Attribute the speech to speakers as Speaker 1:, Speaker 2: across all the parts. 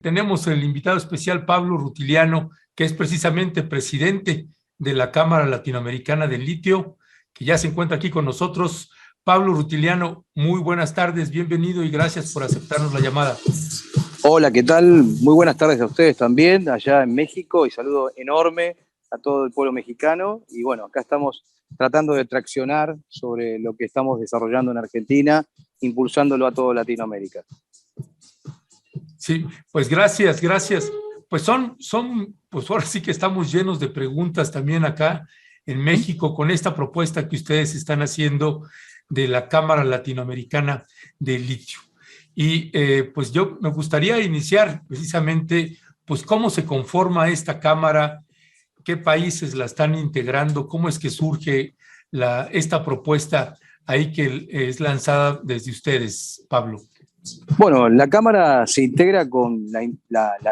Speaker 1: tenemos el invitado especial Pablo Rutiliano, que es precisamente presidente de la Cámara Latinoamericana del Litio, que ya se encuentra aquí con nosotros. Pablo Rutiliano, muy buenas tardes, bienvenido y gracias por aceptarnos la llamada.
Speaker 2: Hola, ¿qué tal? Muy buenas tardes a ustedes también, allá en México, y saludo enorme a todo el pueblo mexicano. Y bueno, acá estamos tratando de traccionar sobre lo que estamos desarrollando en Argentina, impulsándolo a toda Latinoamérica.
Speaker 1: Sí, pues gracias. Pues pues ahora sí que estamos llenos de preguntas también acá en México con esta propuesta que ustedes están haciendo de la Cámara Latinoamericana del Litio. Y pues yo me gustaría iniciar precisamente, pues cómo se conforma esta Cámara, qué países la están integrando, cómo es que surge esta propuesta ahí que es lanzada desde ustedes, Pablo.
Speaker 2: Bueno, la Cámara se integra con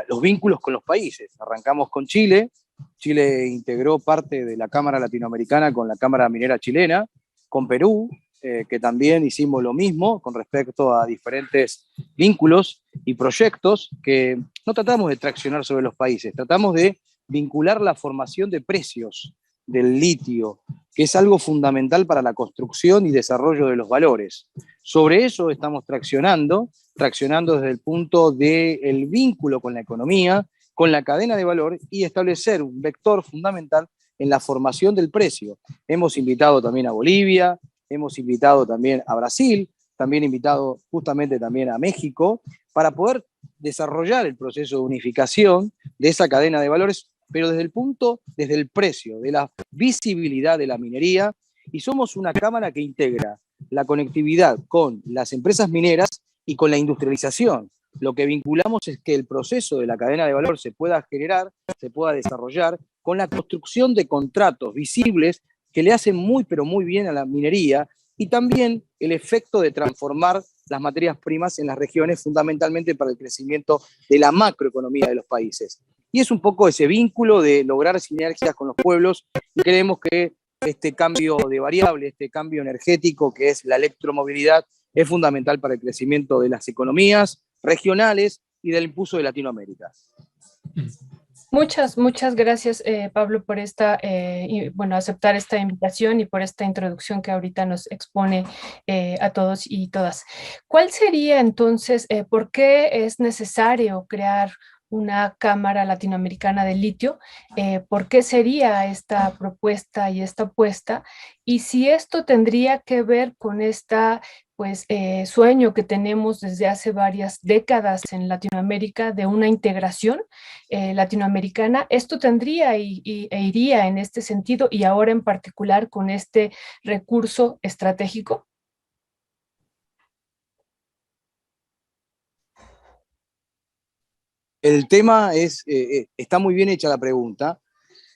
Speaker 2: los vínculos con los países. Arrancamos con Chile. Chile integró parte de la Cámara Latinoamericana con la Cámara Minera Chilena, con Perú, que también hicimos lo mismo con respecto a diferentes vínculos y proyectos que no tratamos de traccionar sobre los países, tratamos de vincular la formación de precios del litio, que es algo fundamental para la construcción y desarrollo de los valores. Sobre eso estamos traccionando desde el punto del vínculo con la economía, con la cadena de valor y establecer un vector fundamental en la formación del precio. Hemos invitado también a Bolivia, hemos invitado también a Brasil, también invitado justamente también a México, para poder desarrollar el proceso de unificación de esa cadena de valores, pero desde el precio, de la visibilidad de la minería, y somos una cámara que integra la conectividad con las empresas mineras y con la industrialización. Lo que vinculamos es que el proceso de la cadena de valor se pueda generar, se pueda desarrollar con la construcción de contratos visibles que le hacen muy, pero muy bien a la minería, y también el efecto de transformar las materias primas en las regiones, fundamentalmente para el crecimiento de la macroeconomía de los países. Y es un poco ese vínculo de lograr sinergias con los pueblos, y creemos que este cambio de variable, este cambio energético que es la electromovilidad, es fundamental para el crecimiento de las economías regionales y del impulso de Latinoamérica.
Speaker 3: Muchas gracias, Pablo, por aceptar esta invitación y por esta introducción que ahorita nos expone a todos y todas. ¿Cuál sería entonces, por qué es necesario crear una Cámara Latinoamericana del Litio? ¿Por qué sería esta propuesta y esta apuesta? Y si esto tendría que ver con sueño que tenemos desde hace varias décadas en Latinoamérica de una integración latinoamericana, esto tendría e iría en este sentido, y ahora en particular con este recurso estratégico.
Speaker 2: El tema está muy bien hecha la pregunta.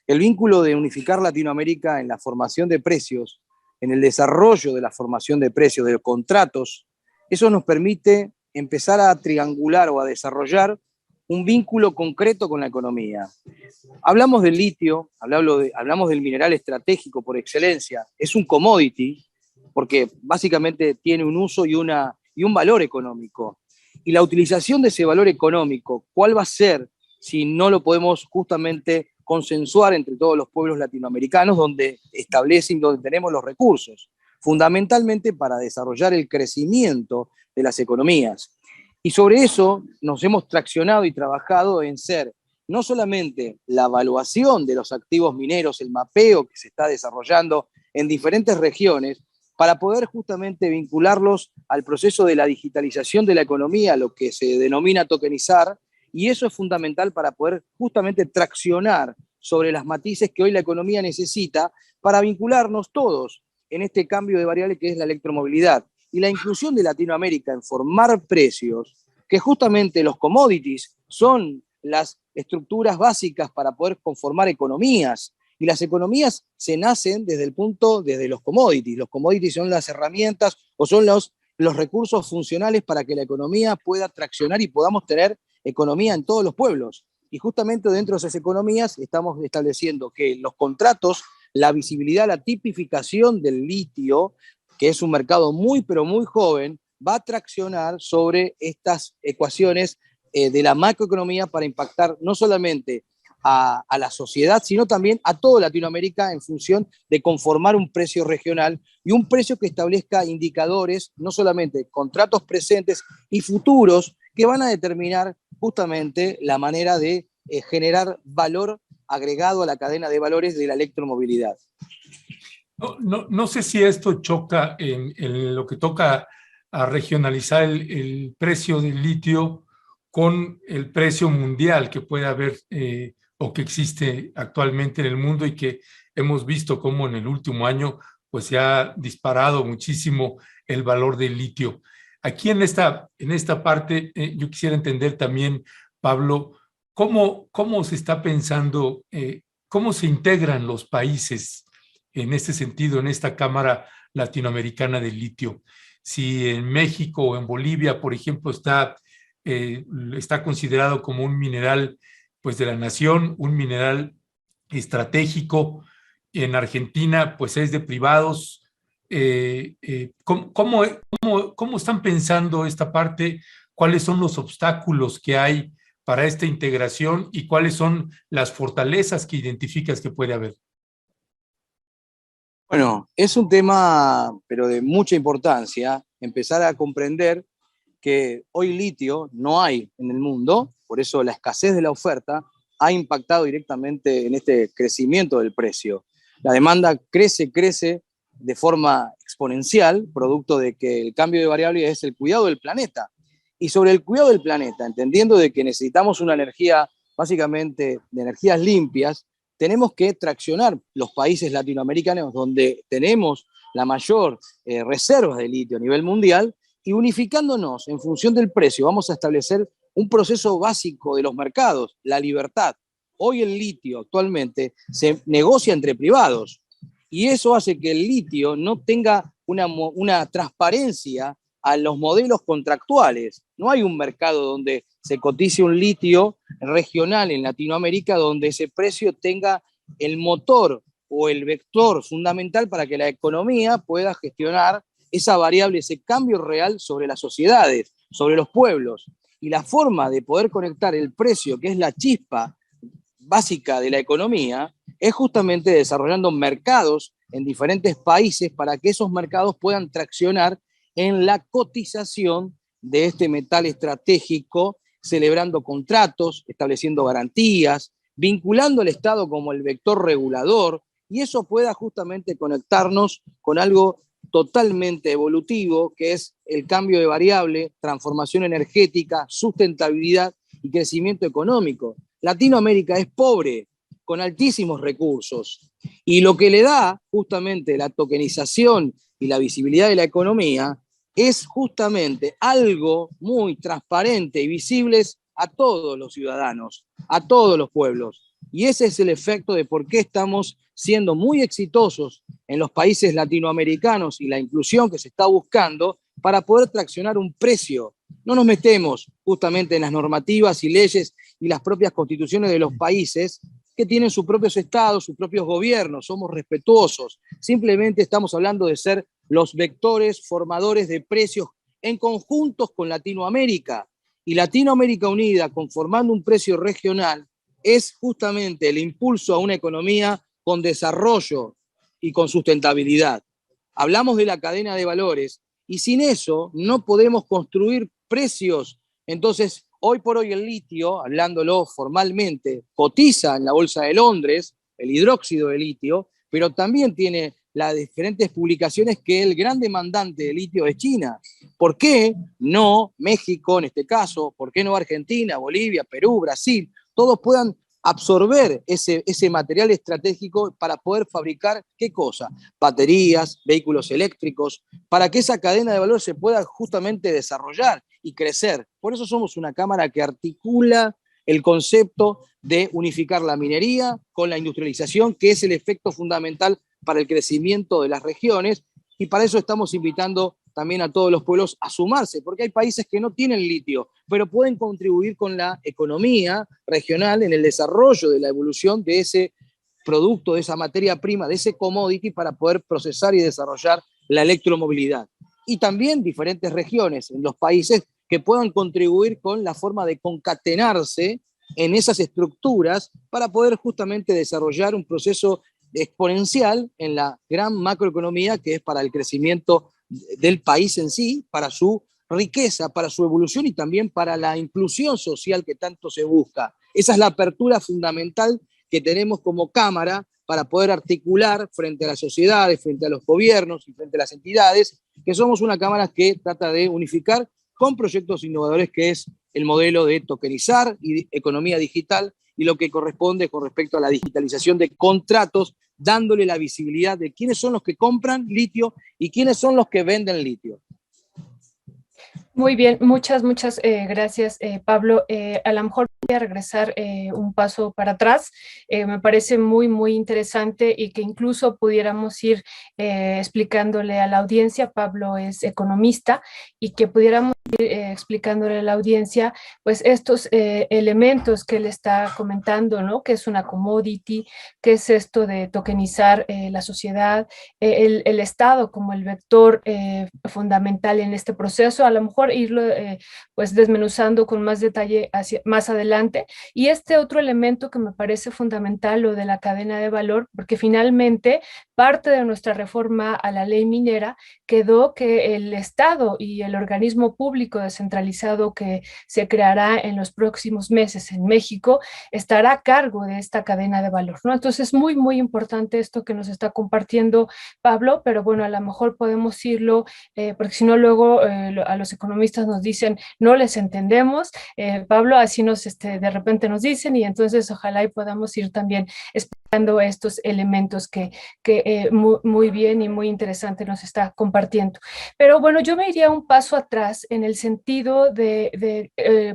Speaker 2: El vínculo de unificar Latinoamérica en la formación de precios, en el desarrollo de la formación de precios, de los contratos, eso nos permite empezar a triangular o a desarrollar un vínculo concreto con la economía. Hablamos del litio, hablamos del mineral estratégico por excelencia, es un commodity, porque básicamente tiene un uso y un valor económico. Y la utilización de ese valor económico, ¿cuál va a ser si no lo podemos justamente consensuar entre todos los pueblos latinoamericanos donde tenemos los recursos? Fundamentalmente para desarrollar el crecimiento de las economías. Y sobre eso nos hemos traccionado y trabajado en ser no solamente la evaluación de los activos mineros, el mapeo que se está desarrollando en diferentes regiones, para poder justamente vincularlos al proceso de la digitalización de la economía, lo que se denomina tokenizar, y eso es fundamental para poder justamente traccionar sobre las matices que hoy la economía necesita para vincularnos todos en este cambio de variable que es la electromovilidad. Y la inclusión de Latinoamérica en formar precios, que justamente los commodities son las estructuras básicas para poder conformar economías, y las economías se nacen desde los commodities. Los commodities son las herramientas o son los recursos funcionales para que la economía pueda traccionar y podamos tener economía en todos los pueblos. Y justamente dentro de esas economías estamos estableciendo que los contratos, la visibilidad, la tipificación del litio, que es un mercado muy pero muy joven, va a traccionar sobre estas ecuaciones de la macroeconomía para impactar no solamente a la sociedad, sino también a toda Latinoamérica en función de conformar un precio regional y un precio que establezca indicadores, no solamente contratos presentes y futuros, que van a determinar justamente la manera de generar valor agregado a la cadena de valores de la electromovilidad.
Speaker 1: No sé si esto choca en lo que toca a regionalizar el precio del litio con el precio mundial que puede haber o que existe actualmente en el mundo y que hemos visto cómo en el último año pues se ha disparado muchísimo el valor del litio. Aquí en esta parte yo quisiera entender también, Pablo, cómo se está pensando, cómo se integran los países en este sentido, en esta Cámara Latinoamericana del Litio. Si en México o en Bolivia, por ejemplo, está considerado como un mineral pues, de la nación, un mineral estratégico. En Argentina, pues es de privados. ¿Cómo están pensando esta parte? ¿Cuáles son los obstáculos que hay para esta integración y cuáles son las fortalezas que identificas que puede haber?
Speaker 2: Bueno, es un tema, pero de mucha importancia, empezar a comprender que hoy litio no hay en el mundo, por eso la escasez de la oferta ha impactado directamente en este crecimiento del precio. La demanda crece de forma exponencial, producto de que el cambio de variable es el cuidado del planeta. Y sobre el cuidado del planeta, entendiendo de que necesitamos una energía, básicamente de energías limpias, tenemos que traccionar los países latinoamericanos donde tenemos la mayor reserva de litio a nivel mundial y unificándonos en función del precio vamos a establecer un proceso básico de los mercados, la libertad. Hoy el litio actualmente se negocia entre privados y eso hace que el litio no tenga una transparencia a los modelos contractuales. No hay un mercado donde se cotice un litio regional en Latinoamérica donde ese precio tenga el motor o el vector fundamental para que la economía pueda gestionar esa variable, ese cambio real sobre las sociedades, sobre los pueblos. Y la forma de poder conectar el precio, que es la chispa básica de la economía, es justamente desarrollando mercados en diferentes países para que esos mercados puedan traccionar en la cotización de este metal estratégico, celebrando contratos, estableciendo garantías, vinculando al Estado como el vector regulador, y eso pueda justamente conectarnos con algo totalmente evolutivo, que es el cambio de variable, transformación energética, sustentabilidad y crecimiento económico. Latinoamérica es pobre, con altísimos recursos, y lo que le da justamente la tokenización y la visibilidad de la economía es justamente algo muy transparente y visible a todos los ciudadanos, a todos los pueblos. Y ese es el efecto de por qué estamos siendo muy exitosos en los países latinoamericanos y la inclusión que se está buscando para poder traccionar un precio. No nos metemos justamente en las normativas y leyes y las propias constituciones de los países que tienen sus propios estados, sus propios gobiernos, somos respetuosos. Simplemente estamos hablando de ser los vectores formadores de precios en conjuntos con Latinoamérica. Y Latinoamérica unida, conformando un precio regional, es justamente el impulso a una economía con desarrollo y con sustentabilidad. Hablamos de la cadena de valores y sin eso no podemos construir precios. Entonces, hoy por hoy el litio, hablándolo formalmente, cotiza en la Bolsa de Londres, el hidróxido de litio, pero también tiene las diferentes publicaciones que el gran demandante de litio es China. ¿Por qué no México en este caso? ¿Por qué no Argentina, Bolivia, Perú, Brasil? Todos puedan absorber ese material estratégico para poder fabricar, ¿qué cosa? Baterías, vehículos eléctricos, para que esa cadena de valor se pueda justamente desarrollar y crecer. Por eso somos una cámara que articula el concepto de unificar la minería con la industrialización, que es el efecto fundamental para el crecimiento de las regiones, y para eso estamos invitando también a todos los pueblos a sumarse, porque hay países que no tienen litio, pero pueden contribuir con la economía regional en el desarrollo de la evolución de ese producto, de esa materia prima, de ese commodity para poder procesar y desarrollar la electromovilidad. Y también diferentes regiones en los países que puedan contribuir con la forma de concatenarse en esas estructuras para poder justamente desarrollar un proceso exponencial en la gran macroeconomía que es para el crecimiento del país en sí, para su riqueza, para su evolución y también para la inclusión social que tanto se busca. Esa es la apertura fundamental que tenemos como Cámara para poder articular frente a las sociedades, frente a los gobiernos y frente a las entidades, que somos una Cámara que trata de unificar con proyectos innovadores, que es el modelo de tokenizar y economía digital, y lo que corresponde con respecto a la digitalización de contratos, dándole la visibilidad de quiénes son los que compran litio y quiénes son los que venden litio.
Speaker 3: Muy bien, muchas gracias, Pablo. A lo mejor voy a regresar un paso para atrás. Me parece muy interesante y que incluso pudiéramos ir explicándole a la audiencia. Pablo es economista y que pudiéramos ir explicándole a la audiencia pues estos elementos que él está comentando, ¿no? ¿Qué es una commodity? ¿Qué es esto de tokenizar la sociedad? El Estado como el vector fundamental en este proceso. A lo mejor irlo pues desmenuzando con más detalle más adelante. Y este otro elemento que me parece fundamental, lo de la cadena de valor, porque finalmente parte de nuestra reforma a la ley minera quedó que el Estado y el organismo público descentralizado que se creará en los próximos meses en México estará a cargo de esta cadena de valor, ¿no? Entonces, muy importante esto que nos está compartiendo Pablo, pero bueno, a lo mejor podemos irlo, porque si no luego a los economistas nos dicen, no les entendemos, Pablo, así de repente nos dicen, y entonces ojalá y podamos ir también explicando estos elementos que muy bien y muy interesante nos está compartiendo. Pero bueno, yo me iría un paso atrás en el sentido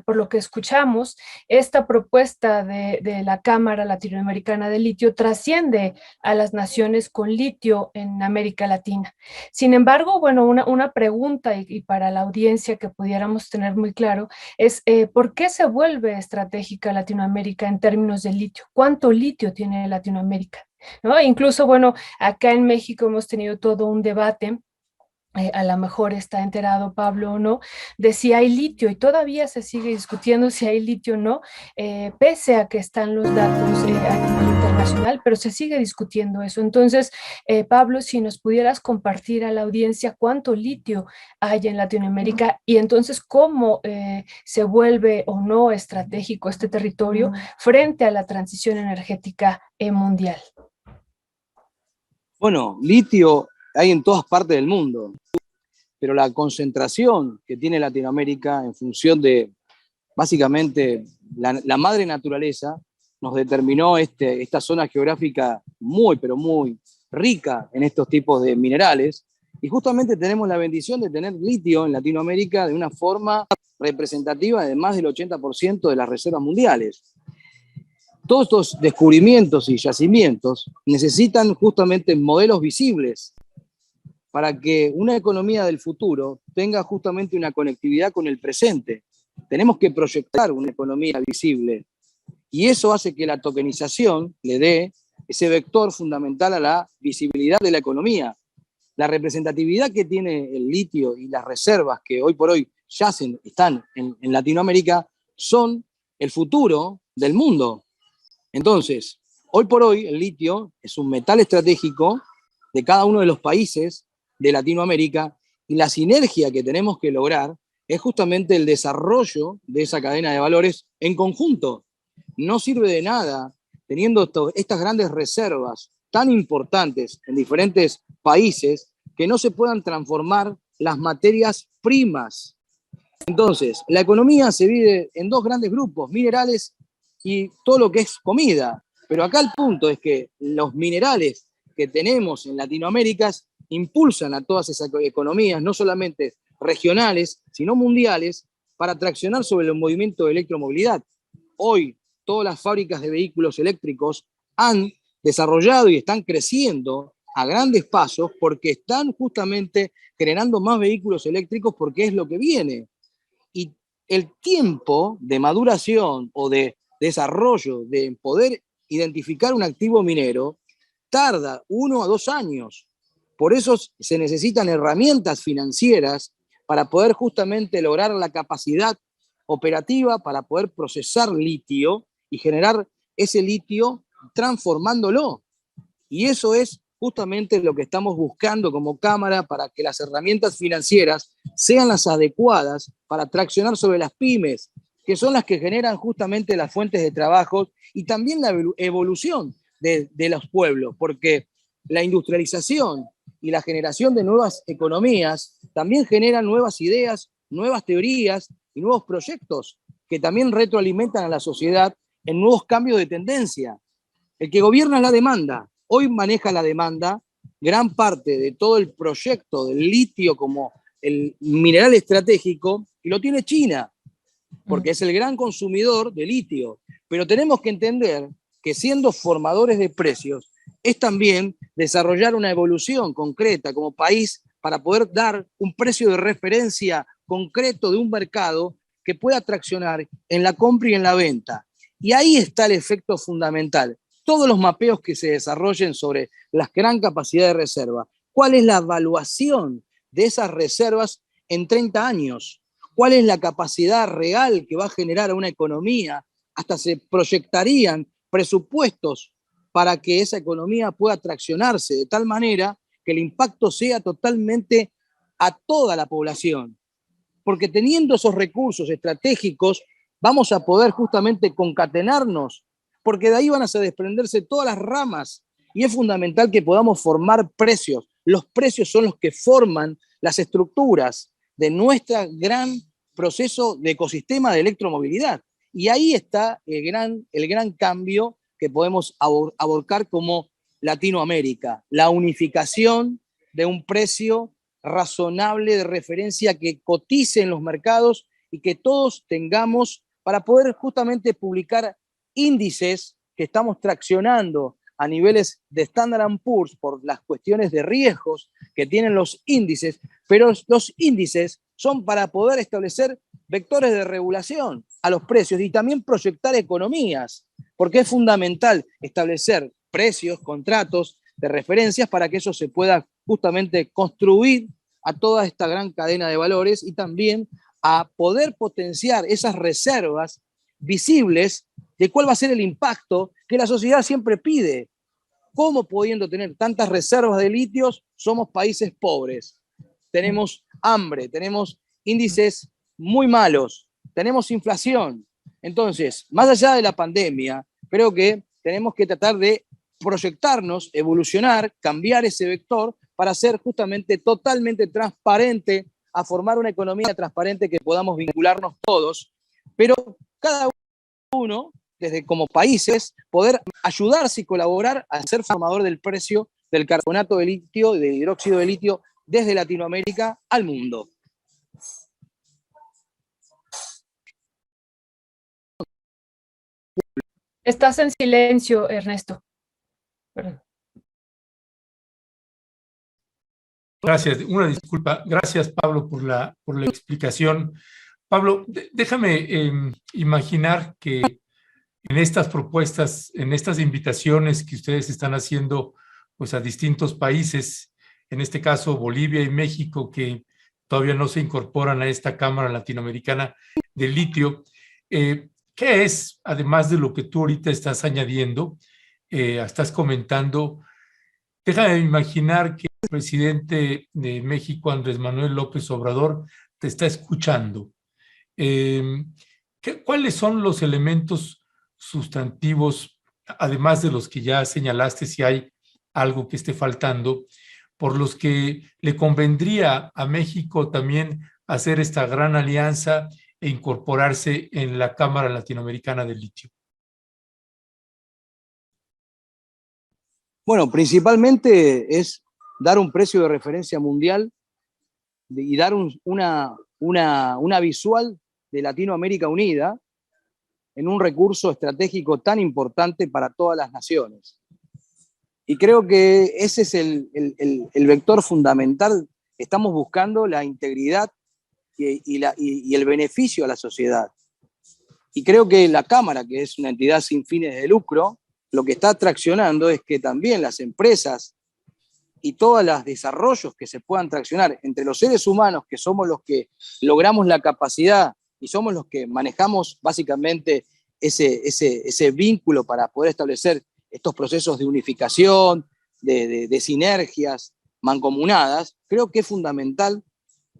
Speaker 3: por lo que escuchamos, esta propuesta de la Cámara Latinoamericana de Litio trasciende a las naciones con litio en América Latina. Sin embargo, bueno, una pregunta y para la audiencia que pudiéramos tener muy claro es ¿por qué se vuelve estratégica Latinoamérica en términos de litio? ¿Cuánto litio tiene Latinoamérica? ¿No? Incluso, bueno, acá en México hemos tenido todo un debate, a lo mejor está enterado Pablo o no, de si hay litio y todavía se sigue discutiendo si hay litio o no, pese a que están los datos a nivel internacional, pero se sigue discutiendo eso. Entonces, Pablo, si nos pudieras compartir a la audiencia cuánto litio hay en Latinoamérica y entonces cómo se vuelve o no estratégico este territorio frente a la transición energética mundial.
Speaker 2: Bueno, litio hay en todas partes del mundo, pero la concentración que tiene Latinoamérica en función de, básicamente, la madre naturaleza, nos determinó esta zona geográfica pero muy rica en estos tipos de minerales, y justamente tenemos la bendición de tener litio en Latinoamérica de una forma representativa de más del 80% de las reservas mundiales. Todos estos descubrimientos y yacimientos necesitan justamente modelos visibles para que una economía del futuro tenga justamente una conectividad con el presente. Tenemos que proyectar una economía visible y eso hace que la tokenización le dé ese vector fundamental a la visibilidad de la economía. La representatividad que tiene el litio y las reservas que hoy por hoy están en Latinoamérica son el futuro del mundo. Entonces, hoy por hoy el litio es un metal estratégico de cada uno de los países de Latinoamérica y la sinergia que tenemos que lograr es justamente el desarrollo de esa cadena de valores en conjunto. No sirve de nada teniendo estas grandes reservas tan importantes en diferentes países que no se puedan transformar las materias primas. Entonces, la economía se divide en dos grandes grupos, minerales y todo lo que es comida. Pero acá el punto es que los minerales que tenemos en Latinoamérica impulsan a todas esas economías, no solamente regionales, sino mundiales, para traccionar sobre el movimiento de electromovilidad. Hoy, todas las fábricas de vehículos eléctricos han desarrollado y están creciendo a grandes pasos porque están justamente generando más vehículos eléctricos porque es lo que viene. Y el tiempo de maduración o de desarrollo, de poder identificar un activo minero, tarda 1 a 2 años. Por eso se necesitan herramientas financieras para poder justamente lograr la capacidad operativa para poder procesar litio y generar ese litio transformándolo. Y eso es justamente lo que estamos buscando como Cámara para que las herramientas financieras sean las adecuadas para traccionar sobre las pymes, que son las que generan justamente las fuentes de trabajo y también la evolución de los pueblos, porque la industrialización y la generación de nuevas economías también generan nuevas ideas, nuevas teorías y nuevos proyectos que también retroalimentan a la sociedad en nuevos cambios de tendencia. El que gobierna es la demanda. Hoy maneja la demanda gran parte de todo el proyecto del litio como el mineral estratégico y lo tiene China, porque es el gran consumidor de litio. Pero tenemos que entender que siendo formadores de precios es también desarrollar una evolución concreta como país para poder dar un precio de referencia concreto de un mercado que pueda traccionar en la compra y en la venta. Y ahí está el efecto fundamental. Todos los mapeos que se desarrollen sobre la gran capacidad de reserva. ¿Cuál es la evaluación de esas reservas en 30 años? ¿Cuál es la capacidad real que va a generar una economía? Hasta se proyectarían presupuestos para que esa economía pueda traccionarse de tal manera que el impacto sea totalmente a toda la población. Porque teniendo esos recursos estratégicos, vamos a poder justamente concatenarnos, porque de ahí van a desprenderse todas las ramas y es fundamental que podamos formar precios. Los precios son los que forman las estructuras de nuestro gran proceso de ecosistema de electromovilidad. Y ahí está el gran cambio que podemos aborcar como Latinoamérica, la unificación de un precio razonable de referencia que cotice en los mercados y que todos tengamos para poder justamente publicar índices que estamos traccionando a niveles de Standard & Poor's por las cuestiones de riesgos que tienen los índices, pero los índices son para poder establecer vectores de regulación a los precios y también proyectar economías, porque es fundamental establecer precios, contratos de referencias para que eso se pueda justamente construir a toda esta gran cadena de valores y también a poder potenciar esas reservas visibles de cuál va a ser el impacto que la sociedad siempre pide. ¿Cómo pudiendo tener tantas reservas de litios somos países pobres? Tenemos hambre, tenemos índices muy malos, tenemos inflación. Entonces, más allá de la pandemia, creo que tenemos que tratar de proyectarnos, evolucionar, cambiar ese vector para ser justamente totalmente transparente, a formar una economía transparente que podamos vincularnos todos, pero cada uno, desde como países, poder ayudarse y colaborar a ser formador del precio del carbonato de litio y del hidróxido de litio desde Latinoamérica al mundo.
Speaker 3: Estás en silencio, Ernesto. Perdón.
Speaker 1: Gracias, una disculpa. Gracias, Pablo, por la explicación. Pablo, déjame imaginar que en estas propuestas, en estas invitaciones que ustedes están haciendo pues, a distintos países, en este caso Bolivia y México, que todavía no se incorporan a esta Cámara Latinoamericana de Litio, ¿qué es, además de lo que tú ahorita estás añadiendo, estás comentando? Déjame imaginar que el presidente de México, Andrés Manuel López Obrador, te está escuchando. ¿Cuáles son los elementos sustantivos, además de los que ya señalaste, si hay algo que esté faltando, por los que le convendría a México también hacer esta gran alianza e incorporarse en la Cámara Latinoamericana del Litio?
Speaker 2: Bueno, principalmente es dar un precio de referencia mundial y dar una visual de Latinoamérica unida en un recurso estratégico tan importante para todas las naciones. Y creo que ese es el vector fundamental. Estamos buscando la integridad y el beneficio a la sociedad. Y creo que la Cámara, que es una entidad sin fines de lucro, lo que está traccionando es que también las empresas y todos los desarrollos que se puedan traccionar entre los seres humanos, que somos los que logramos la capacidad y somos los que manejamos básicamente ese vínculo para poder establecer estos procesos de unificación, de sinergias mancomunadas, creo que es fundamental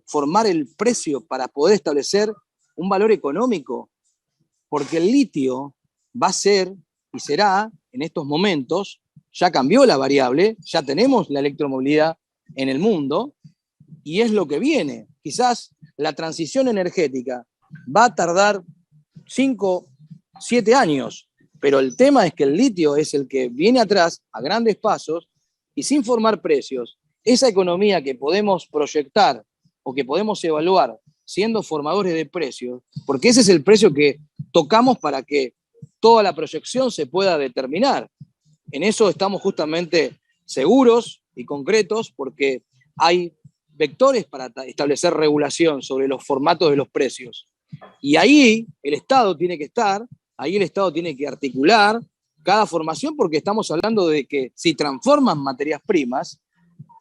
Speaker 2: formar el precio para poder establecer un valor económico, porque el litio va a ser y será en estos momentos, ya cambió la variable, ya tenemos la electromovilidad en el mundo y es lo que viene. Quizás la transición energética va a tardar 5, 7 años, pero el tema es que el litio es el que viene atrás a grandes pasos y sin formar precios. Esa economía que podemos proyectar o que podemos evaluar siendo formadores de precios, porque ese es el precio que tocamos para que toda la proyección se pueda determinar. En eso estamos justamente seguros y concretos porque hay vectores para establecer regulación sobre los formatos de los precios. Y ahí el Estado tiene que estar, ahí el Estado tiene que articular cada formación porque estamos hablando de que si transforman materias primas,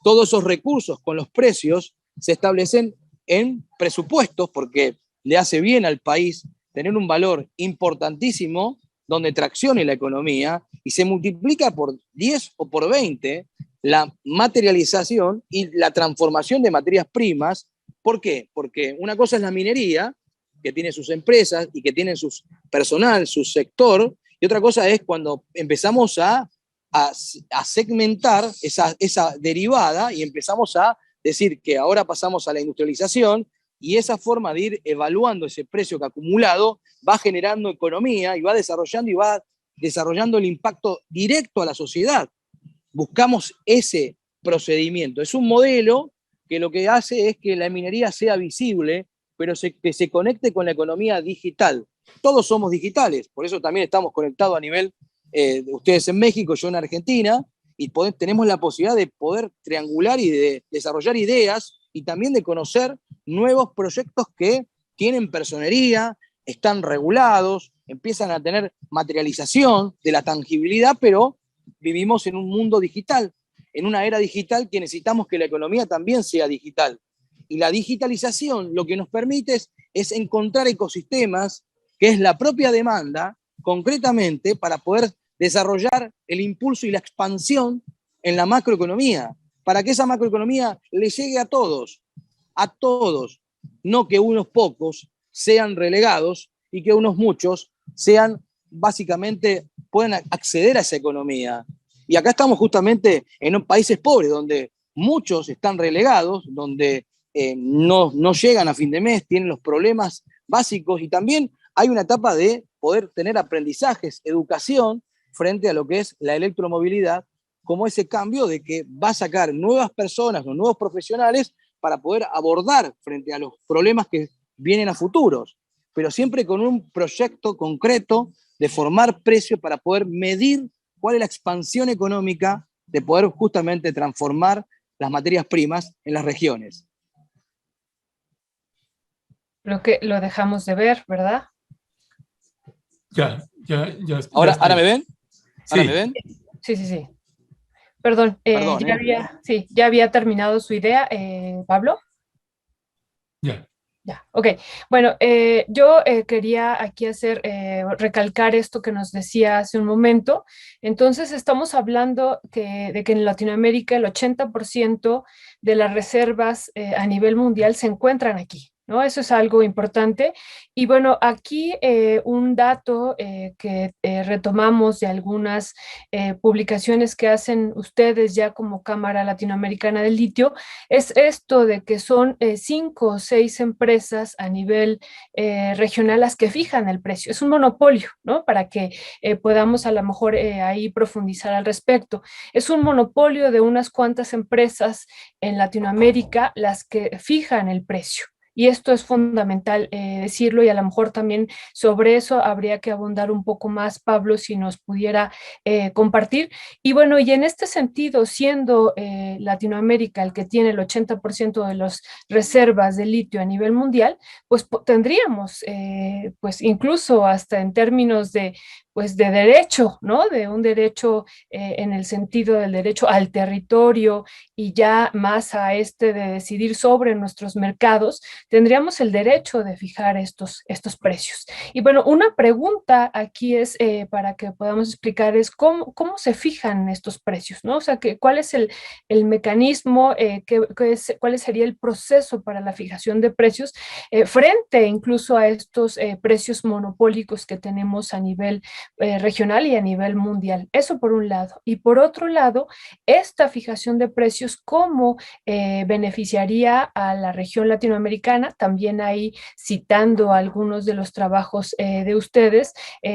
Speaker 2: todos esos recursos con los precios se establecen en presupuestos porque le hace bien al país tener un valor importantísimo donde traccione la economía y se multiplica por 10 o por 20 la materialización y la transformación de materias primas. ¿Por qué? Porque una cosa es la minería, que tiene sus empresas y que tiene su personal, su sector, y otra cosa es cuando empezamos a segmentar esa derivada y empezamos a decir que ahora pasamos a la industrialización y esa forma de ir evaluando ese precio que acumulado va generando economía y va desarrollando el impacto directo a la sociedad. Buscamos ese procedimiento. Es un modelo que lo que hace es que la minería sea visible, pero que se conecte con la economía digital. Todos somos digitales, por eso también estamos conectados a nivel de ustedes en México, yo en Argentina, y tenemos la posibilidad de poder triangular y de desarrollar ideas y también de conocer nuevos proyectos que tienen personería, están regulados, empiezan a tener materialización de la tangibilidad, pero vivimos en un mundo digital, en una era digital que necesitamos que la economía también sea digital. Y la digitalización lo que nos permite es encontrar ecosistemas, que es la propia demanda, concretamente, para poder desarrollar el impulso y la expansión en la macroeconomía, para que esa macroeconomía le llegue a todos, no que unos pocos sean relegados y que unos muchos sean básicamente puedan acceder a esa economía. Y acá estamos justamente en países pobres donde muchos están relegados, donde no llegan a fin de mes, tienen los problemas básicos y también hay una etapa de poder tener aprendizajes, educación frente a lo que es la electromovilidad, como ese cambio de que va a sacar nuevas personas, los nuevos profesionales para poder abordar frente a los problemas que vienen a futuros, pero siempre con un proyecto concreto de formar precios para poder medir cuál es la expansión económica de poder justamente transformar las materias primas en las regiones.
Speaker 3: Creo que lo dejamos de ver, ¿verdad?
Speaker 1: Ya.
Speaker 2: ¿Ahora me ven? ¿Ahora
Speaker 1: Sí.
Speaker 2: me ven?
Speaker 3: Sí. Perdón, ya había terminado su idea, Pablo.
Speaker 1: Ya.
Speaker 3: Ya, ok. Bueno, yo quería aquí recalcar esto que nos decía hace un momento. Entonces, estamos hablando de que en Latinoamérica el 80% de las reservas a nivel mundial se encuentran aquí, ¿no? Eso es algo importante. Y bueno, aquí un dato que retomamos de algunas publicaciones que hacen ustedes ya como Cámara Latinoamericana del Litio, es esto de que son 5 o 6 empresas a nivel regional las que fijan el precio. Es un monopolio, ¿no? Para que podamos a lo mejor ahí profundizar al respecto. Es un monopolio de unas cuantas empresas en Latinoamérica las que fijan el precio. Y esto es fundamental decirlo y a lo mejor también sobre eso habría que abundar un poco más, Pablo, si nos pudiera compartir. Y bueno, y en este sentido, siendo Latinoamérica el que tiene el 80% de las reservas de litio a nivel mundial, pues tendríamos, pues incluso hasta en términos de pues de derecho, ¿no? De un derecho en el sentido del derecho al territorio y ya más a de decidir sobre nuestros mercados, tendríamos el derecho de fijar estos precios. Y bueno, una pregunta aquí es, para que podamos explicar, es cómo se fijan estos precios, ¿no? O sea, ¿cuál es el mecanismo, cuál sería el proceso para la fijación de precios frente incluso a estos precios monopólicos que tenemos a nivel regional y a nivel mundial? Eso por un lado. Y por otro lado, esta fijación de precios, ¿cómo beneficiaría a la región latinoamericana? También ahí, citando algunos de los trabajos de ustedes,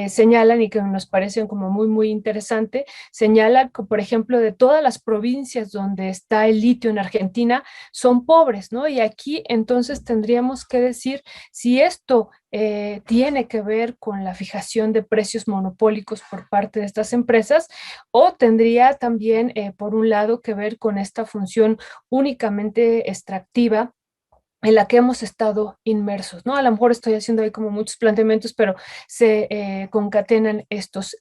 Speaker 3: señalan, y que nos parecen como muy, muy interesante, señalan que, por ejemplo, de todas las provincias donde está el litio en Argentina, son pobres, ¿no? Y aquí entonces tendríamos que decir si esto tiene que ver con la fijación de precios monopólicos por parte de estas empresas, o tendría también, por un lado, que ver con esta función únicamente extractiva en la que hemos estado inmersos, ¿no? A lo mejor estoy haciendo ahí como muchos planteamientos, pero se concatenan estos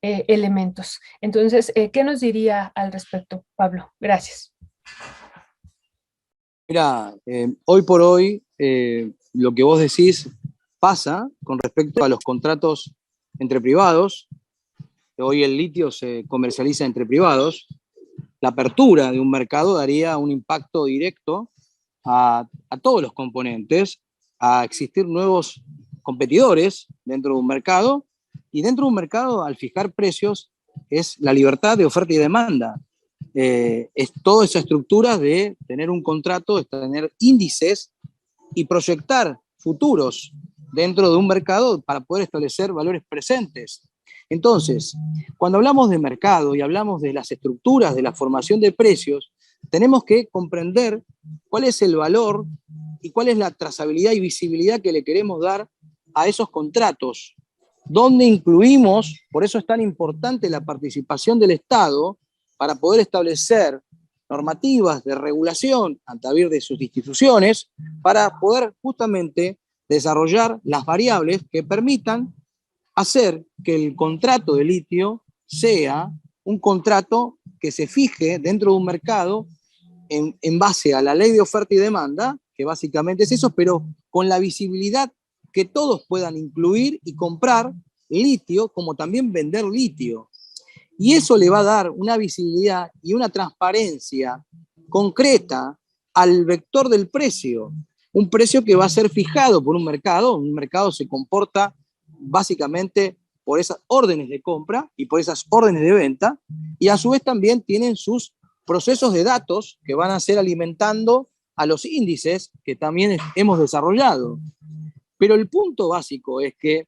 Speaker 3: elementos. Entonces, ¿qué nos diría al respecto, Pablo? Gracias.
Speaker 2: Mira, hoy por hoy, lo que vos decís pasa con respecto a los contratos entre privados. Hoy el litio se comercializa entre privados. La apertura de un mercado daría un impacto directo a todos los componentes, a existir nuevos competidores dentro de un mercado, y dentro de un mercado, al fijar precios, es la libertad de oferta y demanda. Es toda esa estructura de tener un contrato, de tener índices y proyectar futuros dentro de un mercado para poder establecer valores presentes. Entonces, cuando hablamos de mercado y hablamos de las estructuras de la formación de precios, tenemos que comprender cuál es el valor y cuál es la trazabilidad y visibilidad que le queremos dar a esos contratos, donde incluimos, por eso es tan importante la participación del Estado, para poder establecer normativas de regulación a través de sus instituciones, para poder justamente desarrollar las variables que permitan hacer que el contrato de litio sea un contrato que se fije dentro de un mercado en base a la ley de oferta y demanda, que básicamente es eso, pero con la visibilidad que todos puedan incluir y comprar litio, como también vender litio. Y eso le va a dar una visibilidad y una transparencia concreta al vector del precio. Un precio que va a ser fijado por un mercado se comporta básicamente por esas órdenes de compra y por esas órdenes de venta, y a su vez también tienen sus procesos de datos que van a ser alimentando a los índices que también hemos desarrollado. Pero el punto básico es que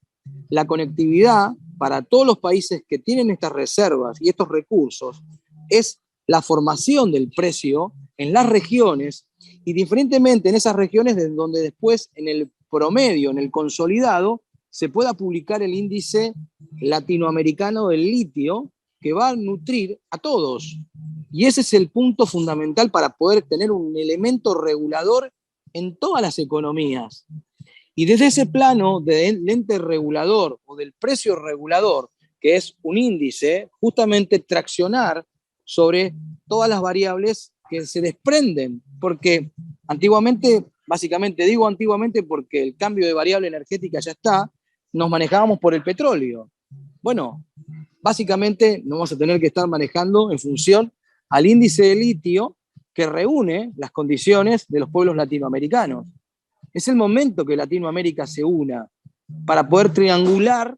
Speaker 2: la conectividad para todos los países que tienen estas reservas y estos recursos es la formación del precio en las regiones, y diferentemente en esas regiones de donde después en el promedio, en el consolidado, se pueda publicar el índice latinoamericano del litio, que va a nutrir a todos. Y ese es el punto fundamental para poder tener un elemento regulador en todas las economías. Y desde ese plano del ente regulador o del precio regulador, que es un índice, justamente traccionar sobre todas las variables que se desprenden, porque antiguamente, básicamente digo antiguamente porque el cambio de variable energética ya está, nos manejábamos por el petróleo. Bueno, básicamente nos vamos a tener que estar manejando en función al índice de litio que reúne las condiciones de los pueblos latinoamericanos. Es el momento que Latinoamérica se una para poder triangular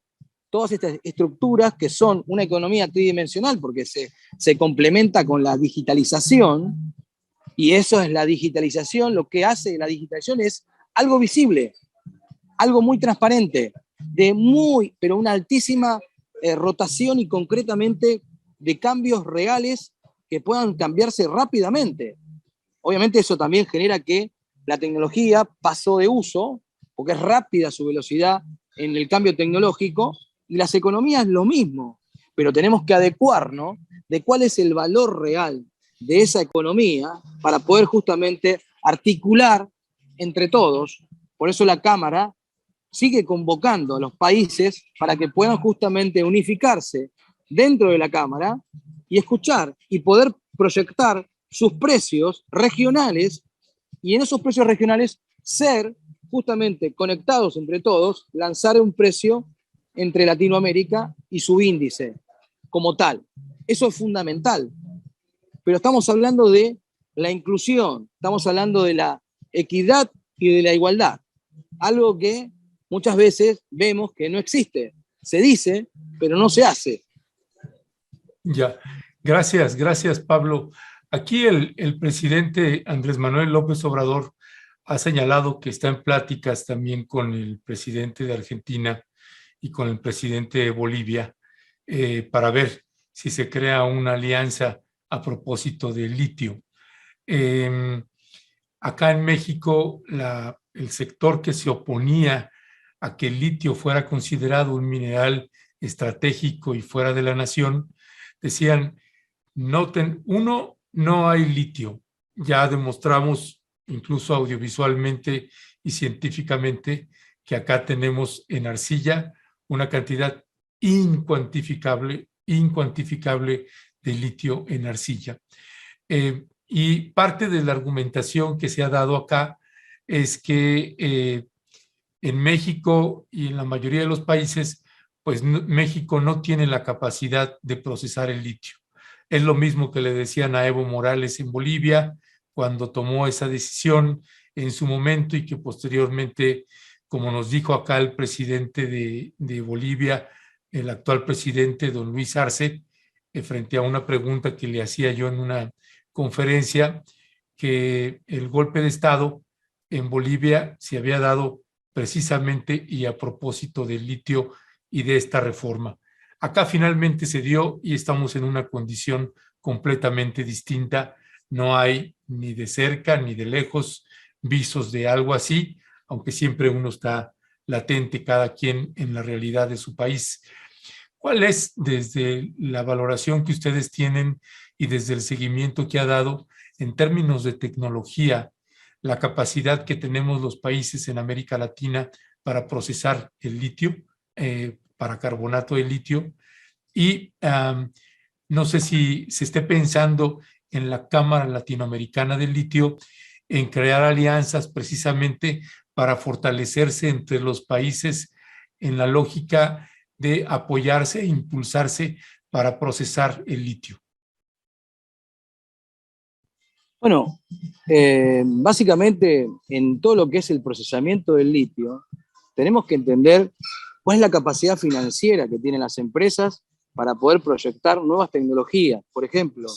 Speaker 2: todas estas estructuras que son una economía tridimensional, porque se complementa con la digitalización, y eso es la digitalización. Lo que hace la digitalización es algo visible, algo muy transparente, pero una altísima rotación y concretamente de cambios reales que puedan cambiarse rápidamente. Obviamente eso también genera que la tecnología pasó de uso, porque es rápida su velocidad en el cambio tecnológico, y las economías lo mismo, pero tenemos que adecuarnos de cuál es el valor real de esa economía para poder justamente articular entre todos. Por eso la Cámara sigue convocando a los países para que puedan justamente unificarse dentro de la Cámara y escuchar y poder proyectar sus precios regionales, y en esos precios regionales ser justamente conectados entre todos, lanzar un precio entre Latinoamérica y su índice como tal. Eso es fundamental. Pero estamos hablando de la inclusión, estamos hablando de la equidad y de la igualdad. Algo que muchas veces vemos que no existe. Se dice, pero no se hace.
Speaker 1: Ya, gracias Pablo. Aquí el presidente Andrés Manuel López Obrador ha señalado que está en pláticas también con el presidente de Argentina y con el presidente de Bolivia para ver si se crea una alianza a propósito del litio. Acá en México, el sector que se oponía a que el litio fuera considerado un mineral estratégico y fuera de la nación, decían, no hay litio. Ya demostramos, incluso audiovisualmente y científicamente, que acá tenemos en arcilla una cantidad incuantificable de litio en arcilla. Y parte de la argumentación que se ha dado acá es que en México y en la mayoría de los países, pues México no tiene la capacidad de procesar el litio. Es lo mismo que le decían a Evo Morales en Bolivia cuando tomó esa decisión en su momento y que posteriormente, como nos dijo acá el presidente de Bolivia, el actual presidente, don Luis Arce, frente a una pregunta que le hacía yo en una conferencia, que el golpe de Estado en Bolivia se había dado precisamente y a propósito del litio y de esta reforma. Acá finalmente se dio y estamos en una condición completamente distinta. No hay ni de cerca ni de lejos visos de algo así, aunque siempre uno está latente, cada quien en la realidad de su país. ¿Cuál es, desde la valoración que ustedes tienen y desde el seguimiento que ha dado en términos de tecnología, la capacidad que tenemos los países en América Latina para procesar el litio, para carbonato de litio? Y no sé si se esté pensando en la Cámara Latinoamericana del Litio en crear alianzas precisamente para fortalecerse entre los países en la lógica de apoyarse e impulsarse para procesar el litio.
Speaker 2: Bueno, básicamente en todo lo que es el procesamiento del litio, tenemos que entender cuál es la capacidad financiera que tienen las empresas para poder proyectar nuevas tecnologías. Por ejemplo,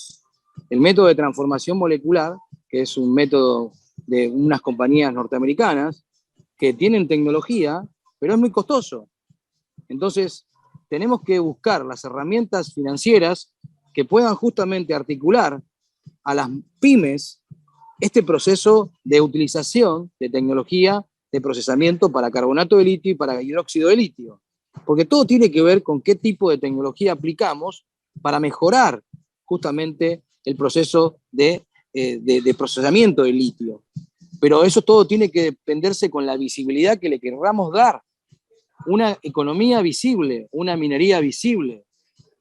Speaker 2: el método de transformación molecular, que es un método de unas compañías norteamericanas que tienen tecnología, pero es muy costoso. Entonces, tenemos que buscar las herramientas financieras que puedan justamente articular a las pymes este proceso de utilización de tecnología de procesamiento para carbonato de litio y para hidróxido de litio. Porque todo tiene que ver con qué tipo de tecnología aplicamos para mejorar justamente el proceso de procesamiento del litio. Pero eso todo tiene que dependerse con la visibilidad que le queramos dar. Una economía visible, una minería visible.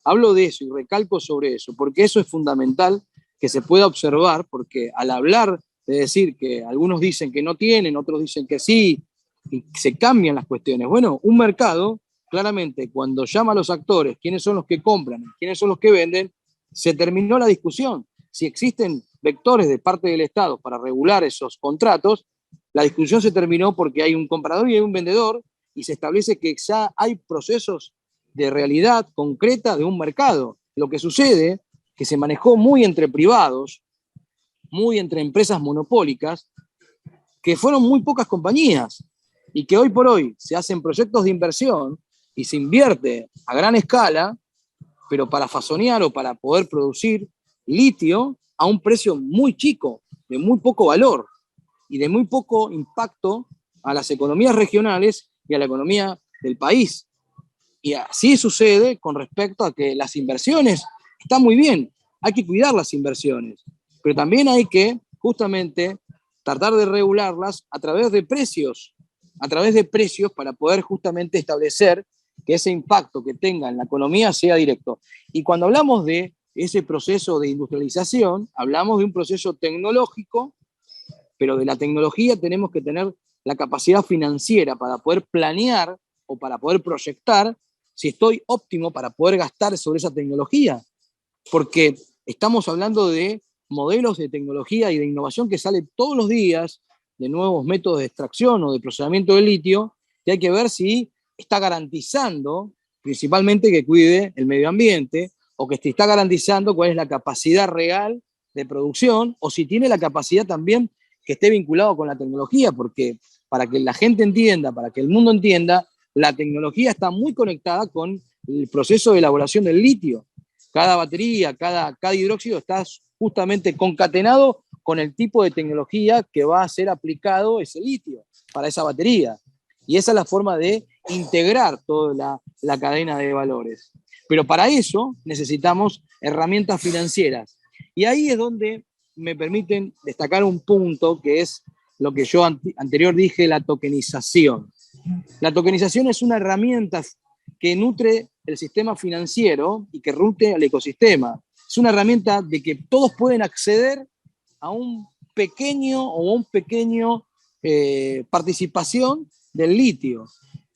Speaker 2: Hablo de eso y recalco sobre eso, porque eso es fundamental que se pueda observar, porque al hablar de decir que algunos dicen que no tienen, otros dicen que sí, y se cambian las cuestiones. Bueno, un mercado, claramente, cuando llama a los actores, quiénes son los que compran, quiénes son los que venden, se terminó la discusión. Si existen vectores de parte del Estado para regular esos contratos, la discusión se terminó porque hay un comprador y hay un vendedor, y se establece que ya hay procesos de realidad concreta de un mercado. Lo que sucede que se manejó muy entre privados, muy entre empresas monopólicas, que fueron muy pocas compañías, y que hoy por hoy se hacen proyectos de inversión y se invierte a gran escala, pero para fasonear o para poder producir litio a un precio muy chico, de muy poco valor y de muy poco impacto a las economías regionales y a la economía del país. Y así sucede con respecto a que las inversiones están muy bien, hay que cuidar las inversiones, pero también hay que justamente tratar de regularlas a través de precios a través de precios para poder justamente establecer que ese impacto que tenga en la economía sea directo. Y cuando hablamos de ese proceso de industrialización, hablamos de un proceso tecnológico, pero de la tecnología tenemos que tener la capacidad financiera para poder planear o para poder proyectar si estoy óptimo para poder gastar sobre esa tecnología. Porque estamos hablando de modelos de tecnología y de innovación que salen todos los días, de nuevos métodos de extracción o de procesamiento del litio, y hay que ver si está garantizando, principalmente, que cuide el medio ambiente, o que está garantizando cuál es la capacidad real de producción, o si tiene la capacidad también que esté vinculado con la tecnología, porque para que la gente entienda, para que el mundo entienda, la tecnología está muy conectada con el proceso de elaboración del litio. Cada batería, cada hidróxido está justamente concatenado con el tipo de tecnología que va a ser aplicado ese litio para esa batería. Y esa es la forma de integrar toda la cadena de valores. Pero para eso necesitamos herramientas financieras. Y ahí es donde me permiten destacar un punto que es lo que yo anterior dije, la tokenización. La tokenización es una herramienta que nutre el sistema financiero y que nutre al ecosistema. Es una herramienta de que todos pueden acceder a un pequeño participación del litio.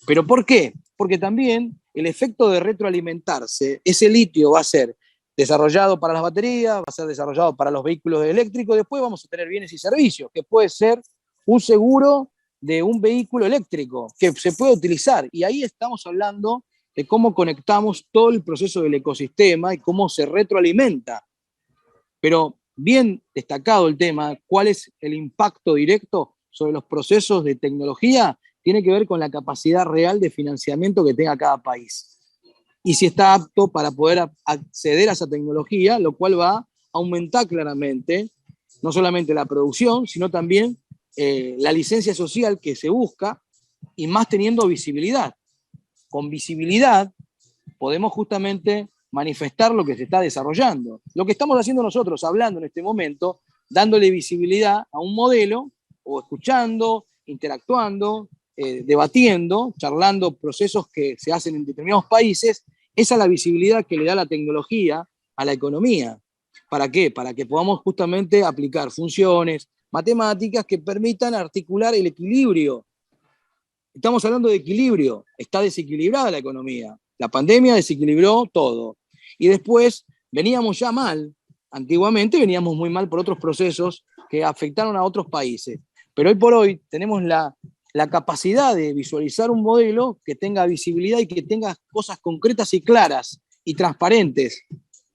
Speaker 2: ¿Pero por qué? Porque también el efecto de retroalimentarse, ese litio va a ser desarrollado para las baterías, va a ser desarrollado para los vehículos eléctricos, después vamos a tener bienes y servicios, que puede ser un seguro de un vehículo eléctrico que se puede utilizar. Y ahí estamos hablando de cómo conectamos todo el proceso del ecosistema y cómo se retroalimenta. Pero bien destacado el tema, cuál es el impacto directo sobre los procesos de tecnología, tiene que ver con la capacidad real de financiamiento que tenga cada país. Y si está apto para poder acceder a esa tecnología, lo cual va a aumentar claramente no solamente la producción, sino también la licencia social que se busca, y más teniendo visibilidad. Con visibilidad podemos justamente manifestar lo que se está desarrollando. Lo que estamos haciendo nosotros, hablando en este momento, dándole visibilidad a un modelo, o escuchando, interactuando, debatiendo, charlando procesos que se hacen en determinados países. Esa es la visibilidad que le da la tecnología a la economía. ¿Para qué? Para que podamos justamente aplicar funciones matemáticas que permitan articular el equilibrio. Estamos hablando de equilibrio, está desequilibrada la economía. La pandemia desequilibró todo. Y después veníamos ya mal. Antiguamente veníamos muy mal por otros procesos que afectaron a otros países. Pero hoy por hoy tenemos la capacidad de visualizar un modelo que tenga visibilidad y que tenga cosas concretas y claras y transparentes.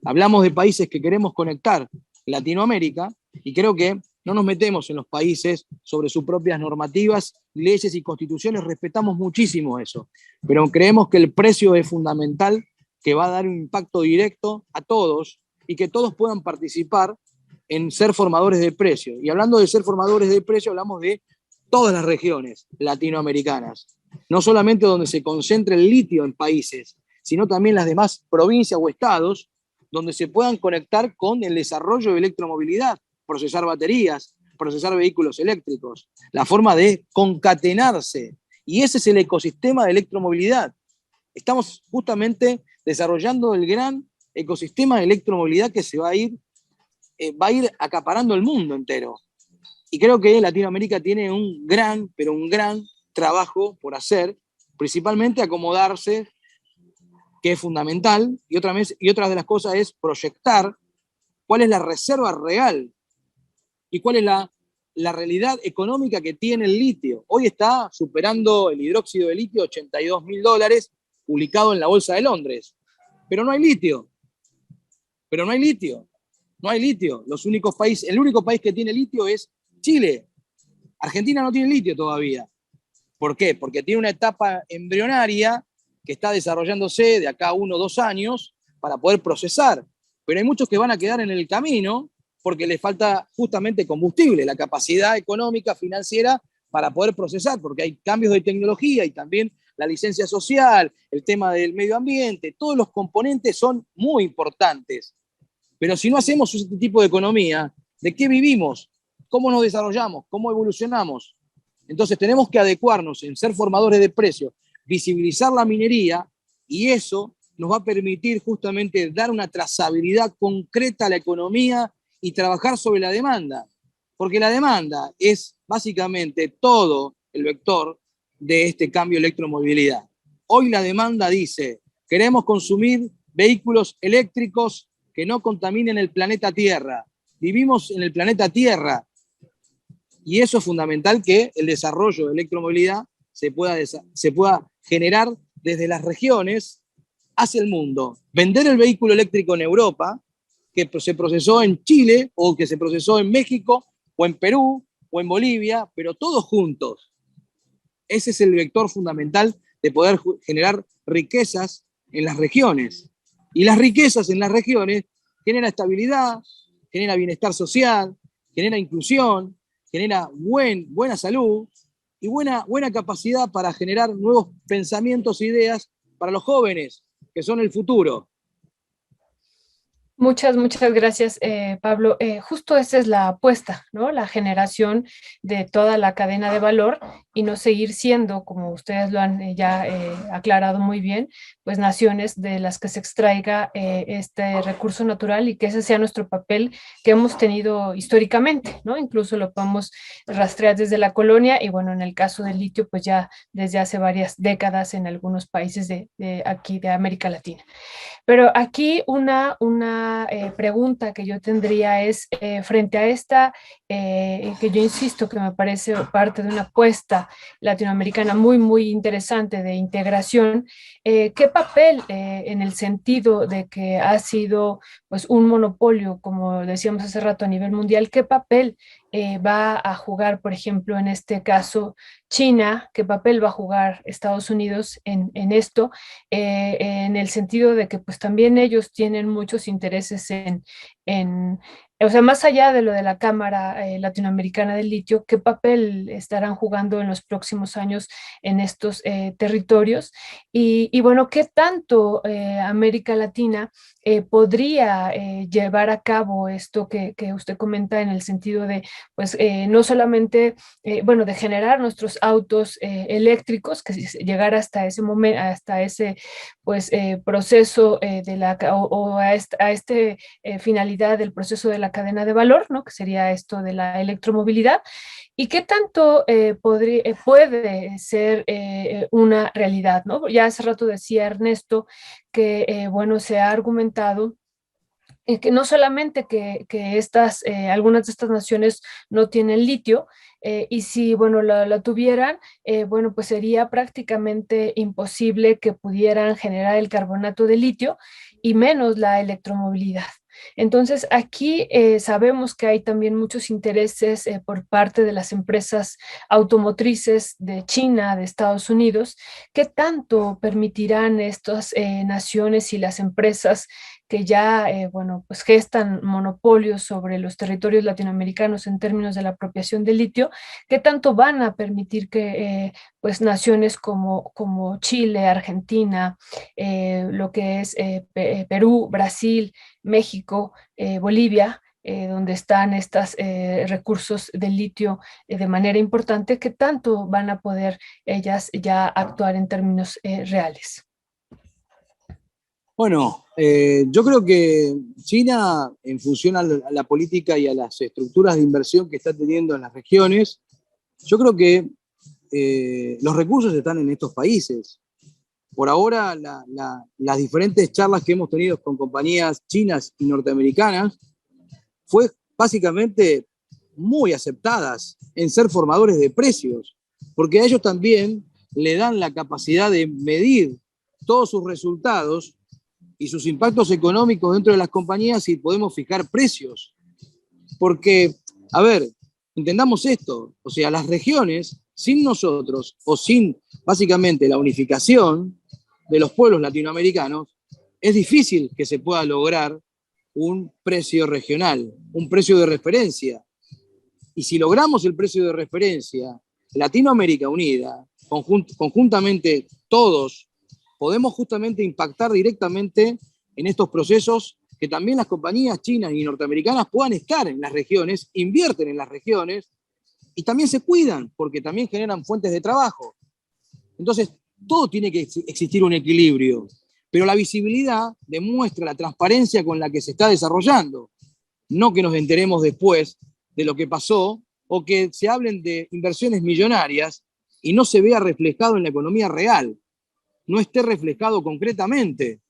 Speaker 2: Hablamos de países que queremos conectar Latinoamérica, y creo que no nos metemos en los países sobre sus propias normativas, leyes y constituciones, respetamos muchísimo eso, pero creemos que el precio es fundamental, que va a dar un impacto directo a todos y que todos puedan participar en ser formadores de precios. Y hablando de ser formadores de precios, hablamos de todas las regiones latinoamericanas, no solamente donde se concentra el litio en países, sino también las demás provincias o estados donde se puedan conectar con el desarrollo de electromovilidad, procesar baterías, procesar vehículos eléctricos, la forma de concatenarse. Y ese es el ecosistema de electromovilidad. Estamos justamente desarrollando el gran ecosistema de electromovilidad que se va a ir acaparando el mundo entero. Y creo que Latinoamérica tiene un gran trabajo por hacer, principalmente acomodarse, que es fundamental, y otra de las cosas es proyectar cuál es la reserva real y cuál es la realidad económica que tiene el litio. Hoy está superando el hidróxido de litio $82.000, publicado en la Bolsa de Londres. Pero no hay litio. No hay litio. El único país que tiene litio es Chile. Argentina no tiene litio todavía. ¿Por qué? Porque tiene una etapa embrionaria que está desarrollándose de acá a 1 o 2 años para poder procesar. Pero hay muchos que van a quedar en el camino porque les falta justamente combustible, la capacidad económica, financiera para poder procesar, porque hay cambios de tecnología y también la licencia social, el tema del medio ambiente, todos los componentes son muy importantes. Pero si no hacemos este tipo de economía, ¿de qué vivimos? ¿Cómo nos desarrollamos? ¿Cómo evolucionamos? Entonces tenemos que adecuarnos en ser formadores de precios, visibilizar la minería, y eso nos va a permitir justamente dar una trazabilidad concreta a la economía y trabajar sobre la demanda. Porque la demanda es básicamente todo el vector de este cambio de electromovilidad. Hoy la demanda dice, queremos consumir vehículos eléctricos que no contaminen el planeta Tierra. Vivimos en el planeta Tierra, y eso es fundamental, que el desarrollo de electromovilidad se pueda generar desde las regiones hacia el mundo. Vender el vehículo eléctrico en Europa, que se procesó en Chile, o que se procesó en México, o en Perú, o en Bolivia, pero todos juntos. Ese es el vector fundamental de poder generar riquezas en las regiones. Y las riquezas en las regiones generan estabilidad, genera bienestar social, genera inclusión, genera buena salud y buena capacidad para generar nuevos pensamientos e ideas para los jóvenes, que son el futuro.
Speaker 3: Muchas gracias, Pablo. Justo esa es la apuesta, ¿no? La generación de toda la cadena de valor y no seguir siendo, como ustedes lo han ya aclarado muy bien, pues naciones de las que se extraiga este recurso natural, y que ese sea nuestro papel que hemos tenido históricamente, ¿no? Incluso lo podemos rastrear desde la colonia, y bueno, en el caso del litio, pues ya desde hace varias décadas en algunos países de aquí de América Latina. Pero aquí una pregunta que yo tendría es, frente a esta, que yo insisto que me parece parte de una apuesta latinoamericana muy interesante de integración, ¿qué papel, en el sentido de que ha sido pues un monopolio, como decíamos hace rato, a nivel mundial, qué papel va a jugar, por ejemplo, en este caso, China, qué papel va a jugar Estados Unidos en esto, en el sentido de que pues también ellos tienen muchos intereses o sea, más allá de lo de la Cámara Latinoamericana del Litio, qué papel estarán jugando en los próximos años en estos territorios, y bueno, qué tanto América Latina podría llevar a cabo esto que usted comenta, en el sentido de, pues, no solamente, bueno, de generar nuestros autos eléctricos, que llegar hasta ese momento, hasta ese, pues, proceso o a este finalidad del proceso de la cadena de valor, ¿no? Que sería esto de la electromovilidad, y qué tanto puede ser una realidad, ¿no? Ya hace rato decía Ernesto que, bueno, se ha argumentado que no solamente que algunas de estas naciones no tienen litio, y si, bueno, la tuvieran, bueno, pues sería prácticamente imposible que pudieran generar el carbonato de litio, y menos la electromovilidad. Entonces, aquí sabemos que hay también muchos intereses por parte de las empresas automotrices de China, de Estados Unidos. ¿Qué tanto permitirán estas naciones y las empresas que ya, bueno, pues gestan monopolios sobre los territorios latinoamericanos en términos de la apropiación del litio? ¿Qué tanto van a permitir que pues naciones como Chile, Argentina, lo que es Perú, Brasil, México, Bolivia, donde están estos recursos de litio de manera importante, qué tanto van a poder ellas ya actuar en términos reales?
Speaker 2: Bueno, yo creo que China, en función a la política y a las estructuras de inversión que está teniendo en las regiones, yo creo que los recursos están en estos países. Por ahora, las diferentes charlas que hemos tenido con compañías chinas y norteamericanas fue básicamente muy aceptadas en ser formadores de precios, porque a ellos también le dan la capacidad de medir todos sus resultados y sus impactos económicos dentro de las compañías, y podemos fijar precios. Porque, a ver, entendamos esto, o sea, las regiones, sin nosotros, o sin básicamente la unificación de los pueblos latinoamericanos, es difícil que se pueda lograr un precio regional, un precio de referencia. Y si logramos el precio de referencia, Latinoamérica unida, conjuntamente todos, podemos justamente impactar directamente en estos procesos, que también las compañías chinas y norteamericanas puedan estar en las regiones, invierten en las regiones, y también se cuidan, porque también generan fuentes de trabajo. Entonces, todo tiene que existir un equilibrio, pero la visibilidad demuestra la transparencia con la que se está desarrollando, no que nos enteremos después de lo que pasó o que se hablen de inversiones millonarias y no se vea reflejado en la economía real, no esté reflejado concretamente,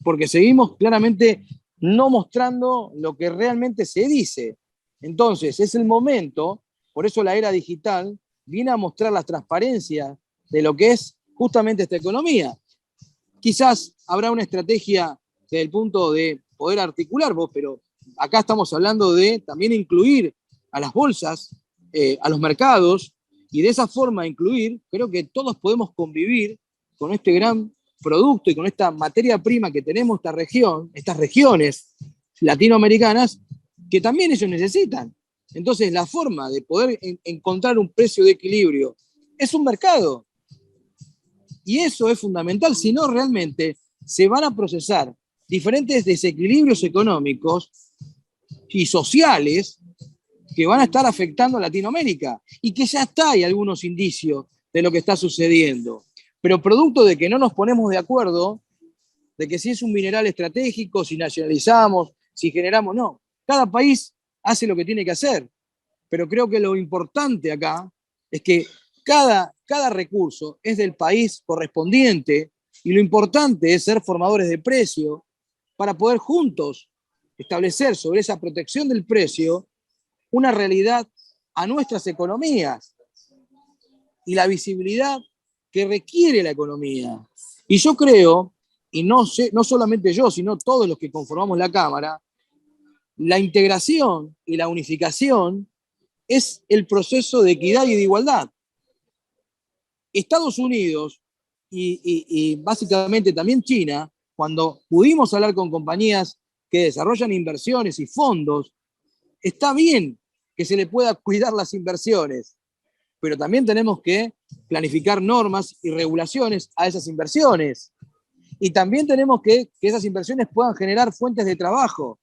Speaker 2: porque seguimos claramente no mostrando lo que realmente se dice. Entonces, es el momento, por eso la era digital viene a mostrar la transparencia de lo que es justamente esta economía. Quizás habrá una estrategia desde el punto de poder articular vos, pero acá estamos hablando de también incluir a las bolsas, a los mercados, y de esa forma incluir, creo que todos podemos convivir con este gran producto y con esta materia prima que tenemos esta región, estas regiones latinoamericanas, que también ellos necesitan. Entonces, la forma de poder encontrar un precio de equilibrio es un mercado. Y eso es fundamental, si no realmente se van a procesar diferentes desequilibrios económicos y sociales que van a estar afectando a Latinoamérica y que ya hay algunos indicios de lo que está sucediendo. Pero producto de que no nos ponemos de acuerdo, de que si es un mineral estratégico, si nacionalizamos, si generamos, no. Cada país hace lo que tiene que hacer. Pero creo que lo importante acá es que cada recurso es del país correspondiente y lo importante es ser formadores de precio para poder juntos establecer sobre esa protección del precio una realidad a nuestras economías y la visibilidad que requiere la economía. Y yo creo, y no solamente yo, sino todos los que conformamos la Cámara, la integración y la unificación es el proceso de equidad y de igualdad. Estados Unidos y básicamente también China, cuando pudimos hablar con compañías que desarrollan inversiones y fondos, está bien que se le pueda cuidar las inversiones, pero también tenemos que planificar normas y regulaciones a esas inversiones. Y también tenemos que esas inversiones puedan generar fuentes de trabajo.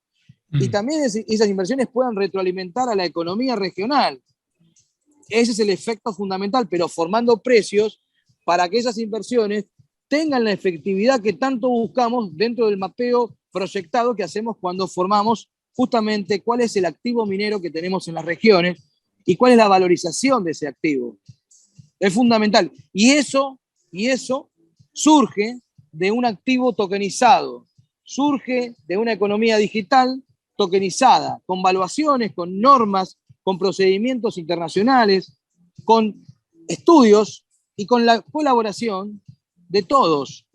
Speaker 2: Y también esas inversiones puedan retroalimentar a la economía regional. Ese es el efecto fundamental, pero formando precios para que esas inversiones tengan la efectividad que tanto buscamos dentro del mapeo proyectado que hacemos cuando formamos justamente cuál es el activo minero que tenemos en las regiones y cuál es la valorización de ese activo. Es fundamental. Y eso surge de un activo tokenizado, surge de una economía digital tokenizada, con valuaciones, con normas, con procedimientos internacionales, con estudios y con la colaboración de todos.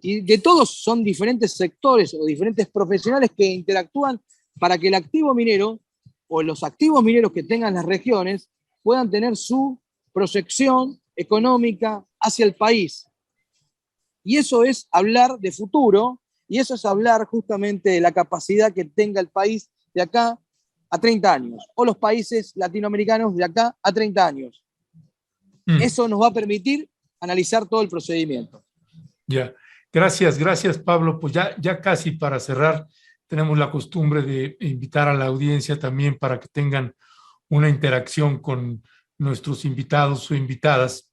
Speaker 2: Y de todos son diferentes sectores o diferentes profesionales que interactúan para que el activo minero o los activos mineros que tengan las regiones puedan tener su proyección económica hacia el país. Y eso es hablar de futuro, y eso es hablar justamente de la capacidad que tenga el país de acá a 30 años, o los países latinoamericanos de acá a 30 años. Eso nos va a permitir analizar todo el procedimiento.
Speaker 1: Ya, gracias Pablo. Pues ya casi para cerrar, tenemos la costumbre de invitar a la audiencia también para que tengan una interacción con nuestros invitados o invitadas,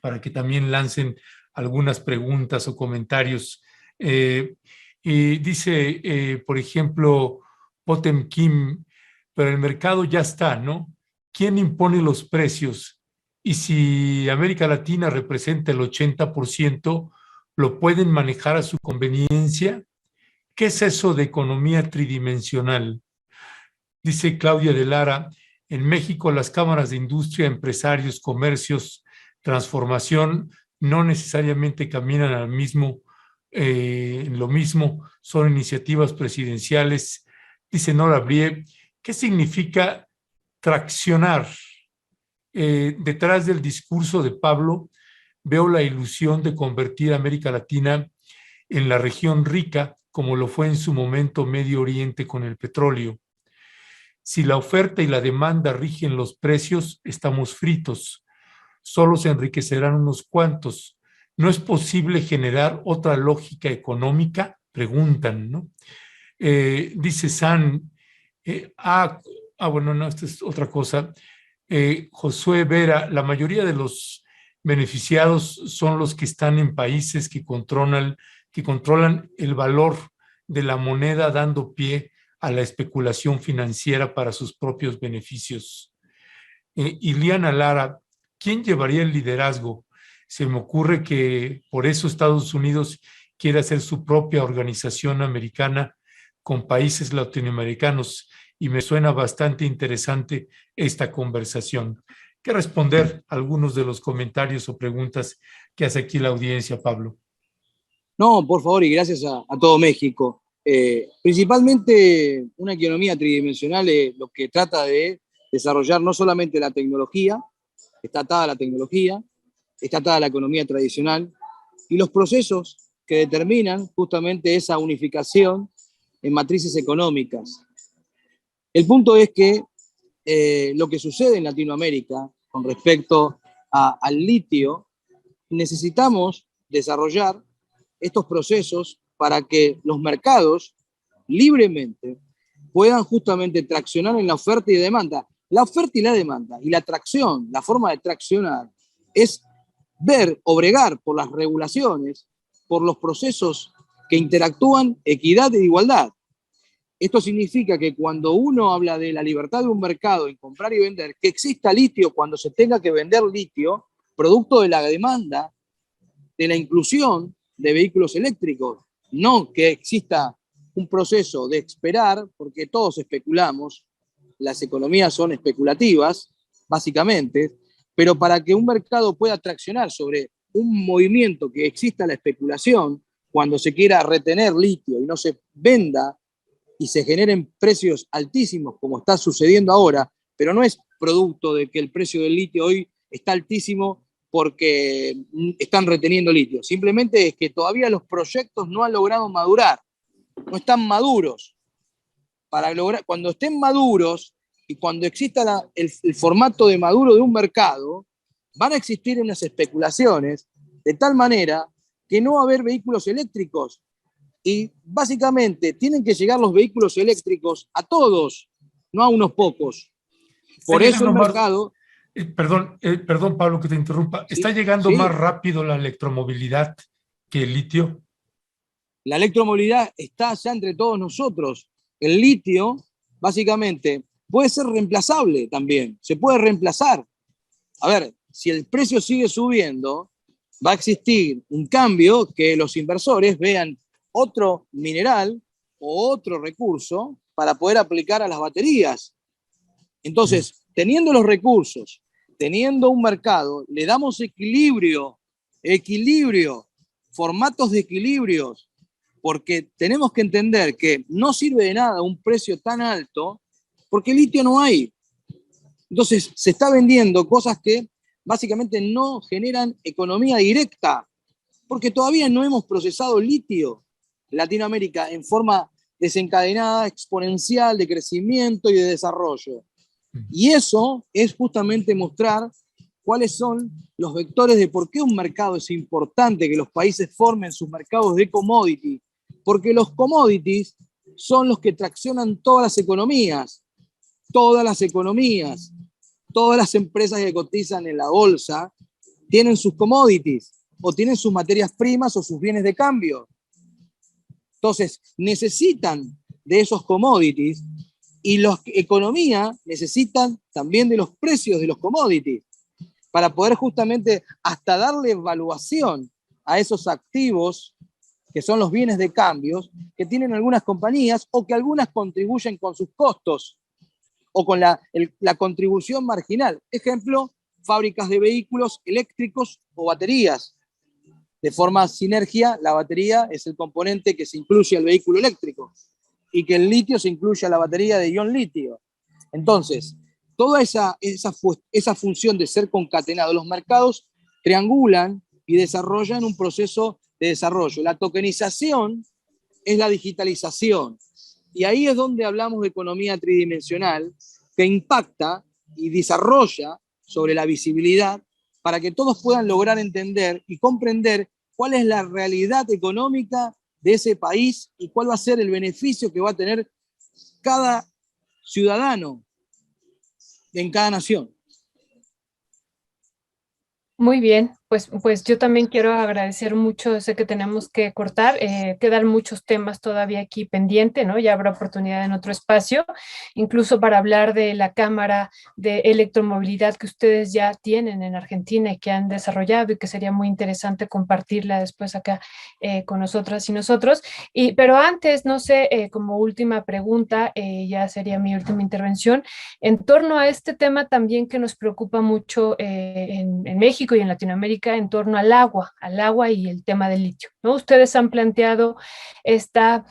Speaker 1: para que también lancen algunas preguntas o comentarios. Y dice, por ejemplo, Potem Kim, pero el mercado ya está, ¿no? ¿Quién impone los precios? Y si América Latina representa el 80%, ¿lo pueden manejar a su conveniencia? ¿Qué es eso de economía tridimensional? Dice Claudia de Lara, en México las cámaras de industria, empresarios, comercios, transformación, no necesariamente caminan al mismo, lo mismo, son iniciativas presidenciales. Dice Nora Brie, ¿qué significa traccionar? Detrás del discurso de Pablo veo la ilusión de convertir a América Latina en la región rica, como lo fue en su momento Medio Oriente con el petróleo. Si la oferta y la demanda rigen los precios, estamos fritos. Solo se enriquecerán unos cuantos. ¿No es posible generar otra lógica económica? Preguntan, ¿no? Dice San, bueno, no, esta es otra cosa. Josué Vera, la mayoría de los beneficiados son los que están en países que controlan el valor de la moneda, dando pie a la especulación financiera para sus propios beneficios. Iliana Lara, ¿quién llevaría el liderazgo? Se me ocurre que por eso Estados Unidos quiere hacer su propia organización americana con países latinoamericanos, y me suena bastante interesante esta conversación. ¿Qué responder a algunos de los comentarios o preguntas que hace aquí la audiencia, Pablo?
Speaker 2: No, por favor, y gracias a todo México. Principalmente una economía tridimensional lo que trata de desarrollar no solamente la tecnología, está atada a la tecnología, está atada a la economía tradicional, y los procesos que determinan justamente esa unificación en matrices económicas. El punto es que lo que sucede en Latinoamérica con respecto al litio, necesitamos desarrollar estos procesos para que los mercados libremente puedan justamente traccionar en la oferta y demanda. La oferta y la demanda y la tracción, la forma de traccionar es ver o bregar por las regulaciones, por los procesos que interactúan, equidad e igualdad. Esto significa que cuando uno habla de la libertad de un mercado en comprar y vender, que exista litio cuando se tenga que vender litio, producto de la demanda, de la inclusión de vehículos eléctricos, no que exista un proceso de esperar, porque todos especulamos, las economías son especulativas, básicamente, pero para que un mercado pueda traccionar sobre un movimiento que exista la especulación, cuando se quiera retener litio y no se venda y se generen precios altísimos como está sucediendo ahora, pero no es producto de que el precio del litio hoy está altísimo porque están reteniendo litio. Simplemente es que todavía los proyectos no han logrado madurar, no están maduros. Para lograr, cuando estén maduros y cuando exista el formato de maduro de un mercado, van a existir unas especulaciones de tal manera que no va a haber vehículos eléctricos. Y básicamente tienen que llegar los vehículos eléctricos a todos, no a unos pocos. Por eso el mercado...
Speaker 1: Perdón, Pablo, que te interrumpa.
Speaker 2: Sí,
Speaker 1: ¿Está llegando
Speaker 2: sí.
Speaker 1: más rápido la electromovilidad que el litio?
Speaker 2: La electromovilidad está ya entre todos nosotros. El litio, básicamente, puede ser reemplazable también. Se puede reemplazar. A ver, si el precio sigue subiendo, va a existir un cambio que los inversores vean otro mineral o otro recurso para poder aplicar a las baterías. Entonces, teniendo los recursos, teniendo un mercado, le damos equilibrio, formatos de equilibrios, porque tenemos que entender que no sirve de nada un precio tan alto, porque litio no hay. Entonces, se está vendiendo cosas que básicamente no generan economía directa, porque todavía no hemos procesado litio. Latinoamérica en forma desencadenada, exponencial de crecimiento y de desarrollo. Y eso es justamente mostrar cuáles son los vectores de por qué un mercado es importante que los países formen sus mercados de commodity, porque los commodities son los que traccionan todas las economías, todas las economías, todas las empresas que cotizan en la bolsa tienen sus commodities o tienen sus materias primas o sus bienes de cambio. Entonces, necesitan de esos commodities y la economía necesitan también de los precios de los commodities para poder justamente hasta darle evaluación a esos activos que son los bienes de cambio que tienen algunas compañías o que algunas contribuyen con sus costos o con la contribución marginal. Ejemplo, fábricas de vehículos eléctricos o baterías. De forma sinergia, la batería es el componente que se incluye al vehículo eléctrico y que el litio se incluye a la batería de ion litio. Entonces, toda esa función de ser concatenado, los mercados triangulan y desarrollan un proceso de desarrollo. La tokenización es la digitalización. Y ahí es donde hablamos de economía tridimensional que impacta y desarrolla sobre la visibilidad para que todos puedan lograr entender y comprender cuál es la realidad económica de ese país y cuál va a ser el beneficio que va a tener cada ciudadano en cada nación.
Speaker 3: Muy bien, pues yo también quiero agradecer mucho, sé que tenemos que cortar, quedan muchos temas todavía aquí pendiente, ¿no? Ya habrá oportunidad en otro espacio, incluso para hablar de la cámara de electromovilidad que ustedes ya tienen en Argentina y que han desarrollado y que sería muy interesante compartirla después acá con nosotras y nosotros. Pero antes, no sé, como última pregunta, ya sería mi última intervención, en torno a este tema también que nos preocupa mucho en México y en Latinoamérica, en torno al agua y el tema del litio, ¿no? Ustedes han planteado esta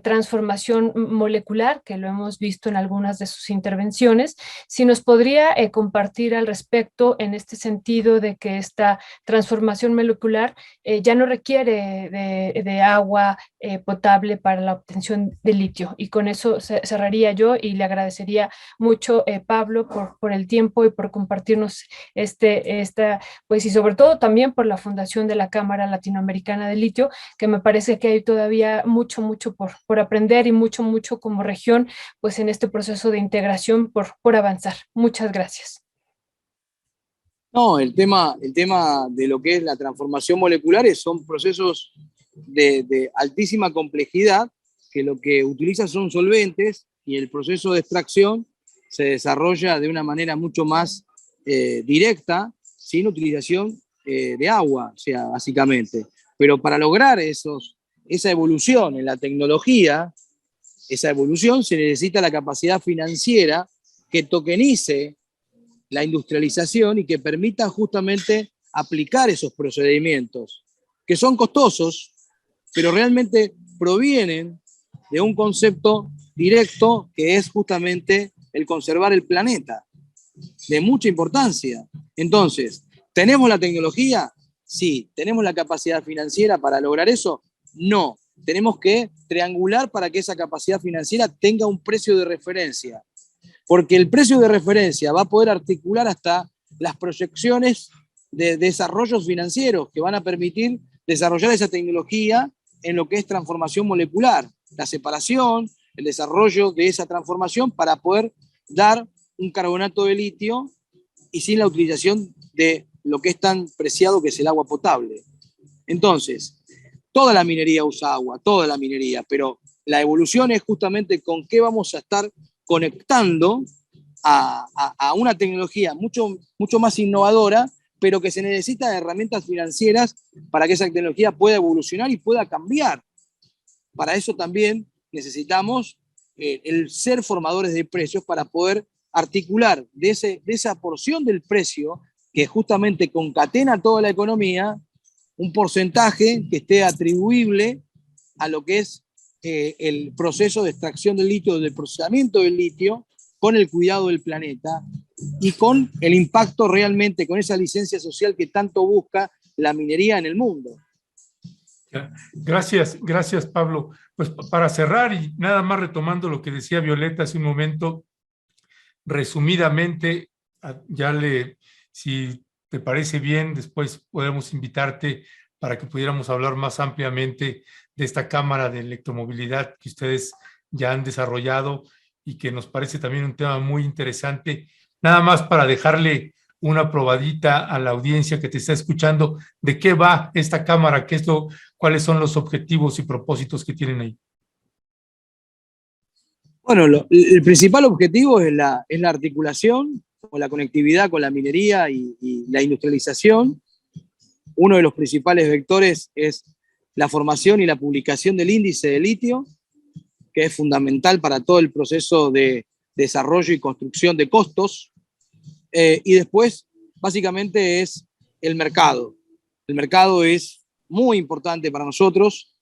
Speaker 3: transformación molecular, que lo hemos visto en algunas de sus intervenciones. Si nos podría compartir al respecto en este sentido de que esta transformación molecular ya no requiere de agua potable para la obtención de litio. Y con eso cerraría yo y le agradecería mucho, Pablo, por el tiempo y por compartirnos pues y sobre todo también por la fundación de la Cámara Latinoamericana de Litio, que me parece que hay todavía mucho por aprender y mucho como región, pues en este proceso de integración por avanzar. Muchas gracias.
Speaker 2: No, el tema de lo que es la transformación molecular son procesos de altísima complejidad que lo que utiliza son solventes y el proceso de extracción se desarrolla de una manera mucho más directa, sin utilización de agua, o sea, básicamente. Pero para lograr esa evolución en la tecnología, esa evolución se necesita la capacidad financiera que tokenice la industrialización y que permita justamente aplicar esos procedimientos, que son costosos, pero realmente provienen de un concepto directo que es justamente el conservar el planeta, de mucha importancia. Entonces, ¿tenemos la tecnología? Sí. ¿Tenemos la capacidad financiera para lograr eso? No. Tenemos que triangular para que esa capacidad financiera tenga un precio de referencia, porque el precio de referencia va a poder articular hasta las proyecciones de desarrollos financieros que van a permitir desarrollar esa tecnología en lo que es transformación molecular, la separación, el desarrollo de esa transformación para poder dar un carbonato de litio y sin la utilización de lo que es tan preciado que es el agua potable. Entonces, toda la minería usa agua, toda la minería, pero la evolución es justamente con qué vamos a estar conectando a una tecnología mucho más innovadora, pero que se necesita de herramientas financieras para que esa tecnología pueda evolucionar y pueda cambiar. Para eso también necesitamos el ser formadores de precios para poder articular de esa porción del precio que justamente concatena toda la economía, un porcentaje que esté atribuible a lo que es el proceso de extracción del litio, del procesamiento del litio, con el cuidado del planeta y con el impacto realmente, con esa licencia social que tanto busca la minería en el mundo.
Speaker 1: Gracias, Pablo. Pues para cerrar y nada más retomando lo que decía Violeta hace un momento, resumidamente, si te parece bien, después podemos invitarte para que pudiéramos hablar más ampliamente de esta cámara de electromovilidad que ustedes ya han desarrollado y que nos parece también un tema muy interesante. Nada más para dejarle una probadita a la audiencia que te está escuchando de qué va esta cámara, cuáles son los objetivos y propósitos que tienen ahí.
Speaker 2: Bueno, el principal objetivo es la articulación o la conectividad con la minería y la industrialización. Uno de los principales vectores es la formación y la publicación del índice de litio, que es fundamental para todo el proceso de desarrollo y construcción de costos. Y después, básicamente, es el mercado. El mercado es muy importante para nosotros.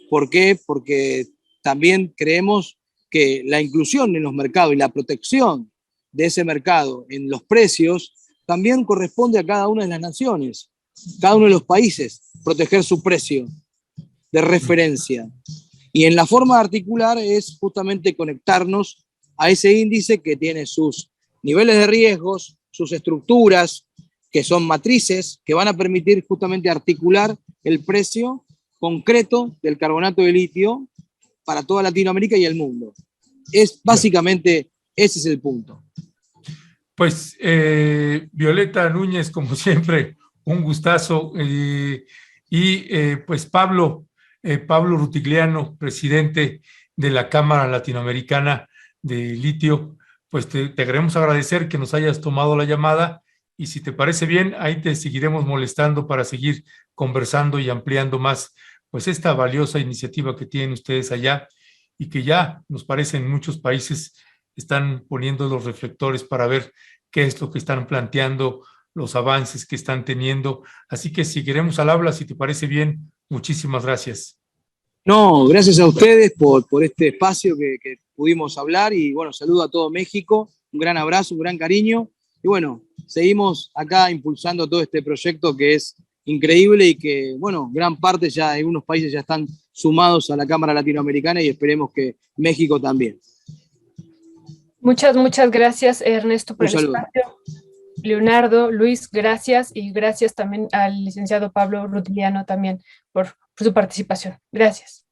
Speaker 2: ¿Por qué? Porque también creemos que la inclusión en los mercados y la protección de ese mercado en los precios también corresponde a cada una de las naciones, cada uno de los países, proteger su precio de referencia. Y en la forma de articular es justamente conectarnos a ese índice que tiene sus niveles de riesgos, sus estructuras, que son matrices, que van a permitir justamente articular el precio concreto del carbonato de litio para toda Latinoamérica y el mundo. Básicamente, ese es el punto.
Speaker 1: Pues Violeta Núñez, como siempre, Un gustazo. Pues Pablo Rutigliano, presidente de la Cámara Latinoamericana de Litio, pues te queremos agradecer que nos hayas tomado la llamada y si te parece bien, ahí te seguiremos molestando para seguir conversando y ampliando más pues esta valiosa iniciativa que tienen ustedes allá y que ya nos parece en muchos países están poniendo los reflectores para ver qué es lo que están planteando, los avances que están teniendo. Así que seguiremos al habla, si te parece bien. Muchísimas gracias.
Speaker 2: No, gracias a ustedes por este espacio que pudimos hablar y bueno, saludo a todo México, un gran abrazo, un gran cariño y bueno, seguimos acá impulsando todo este proyecto que es increíble y que bueno, gran parte ya, algunos países ya están sumados a la Cámara Latinoamericana y esperemos que México también.
Speaker 3: Muchas gracias, Ernesto, por el espacio. Leonardo, Luis, gracias y gracias también al licenciado Pablo Rutigliano también por su participación. Gracias.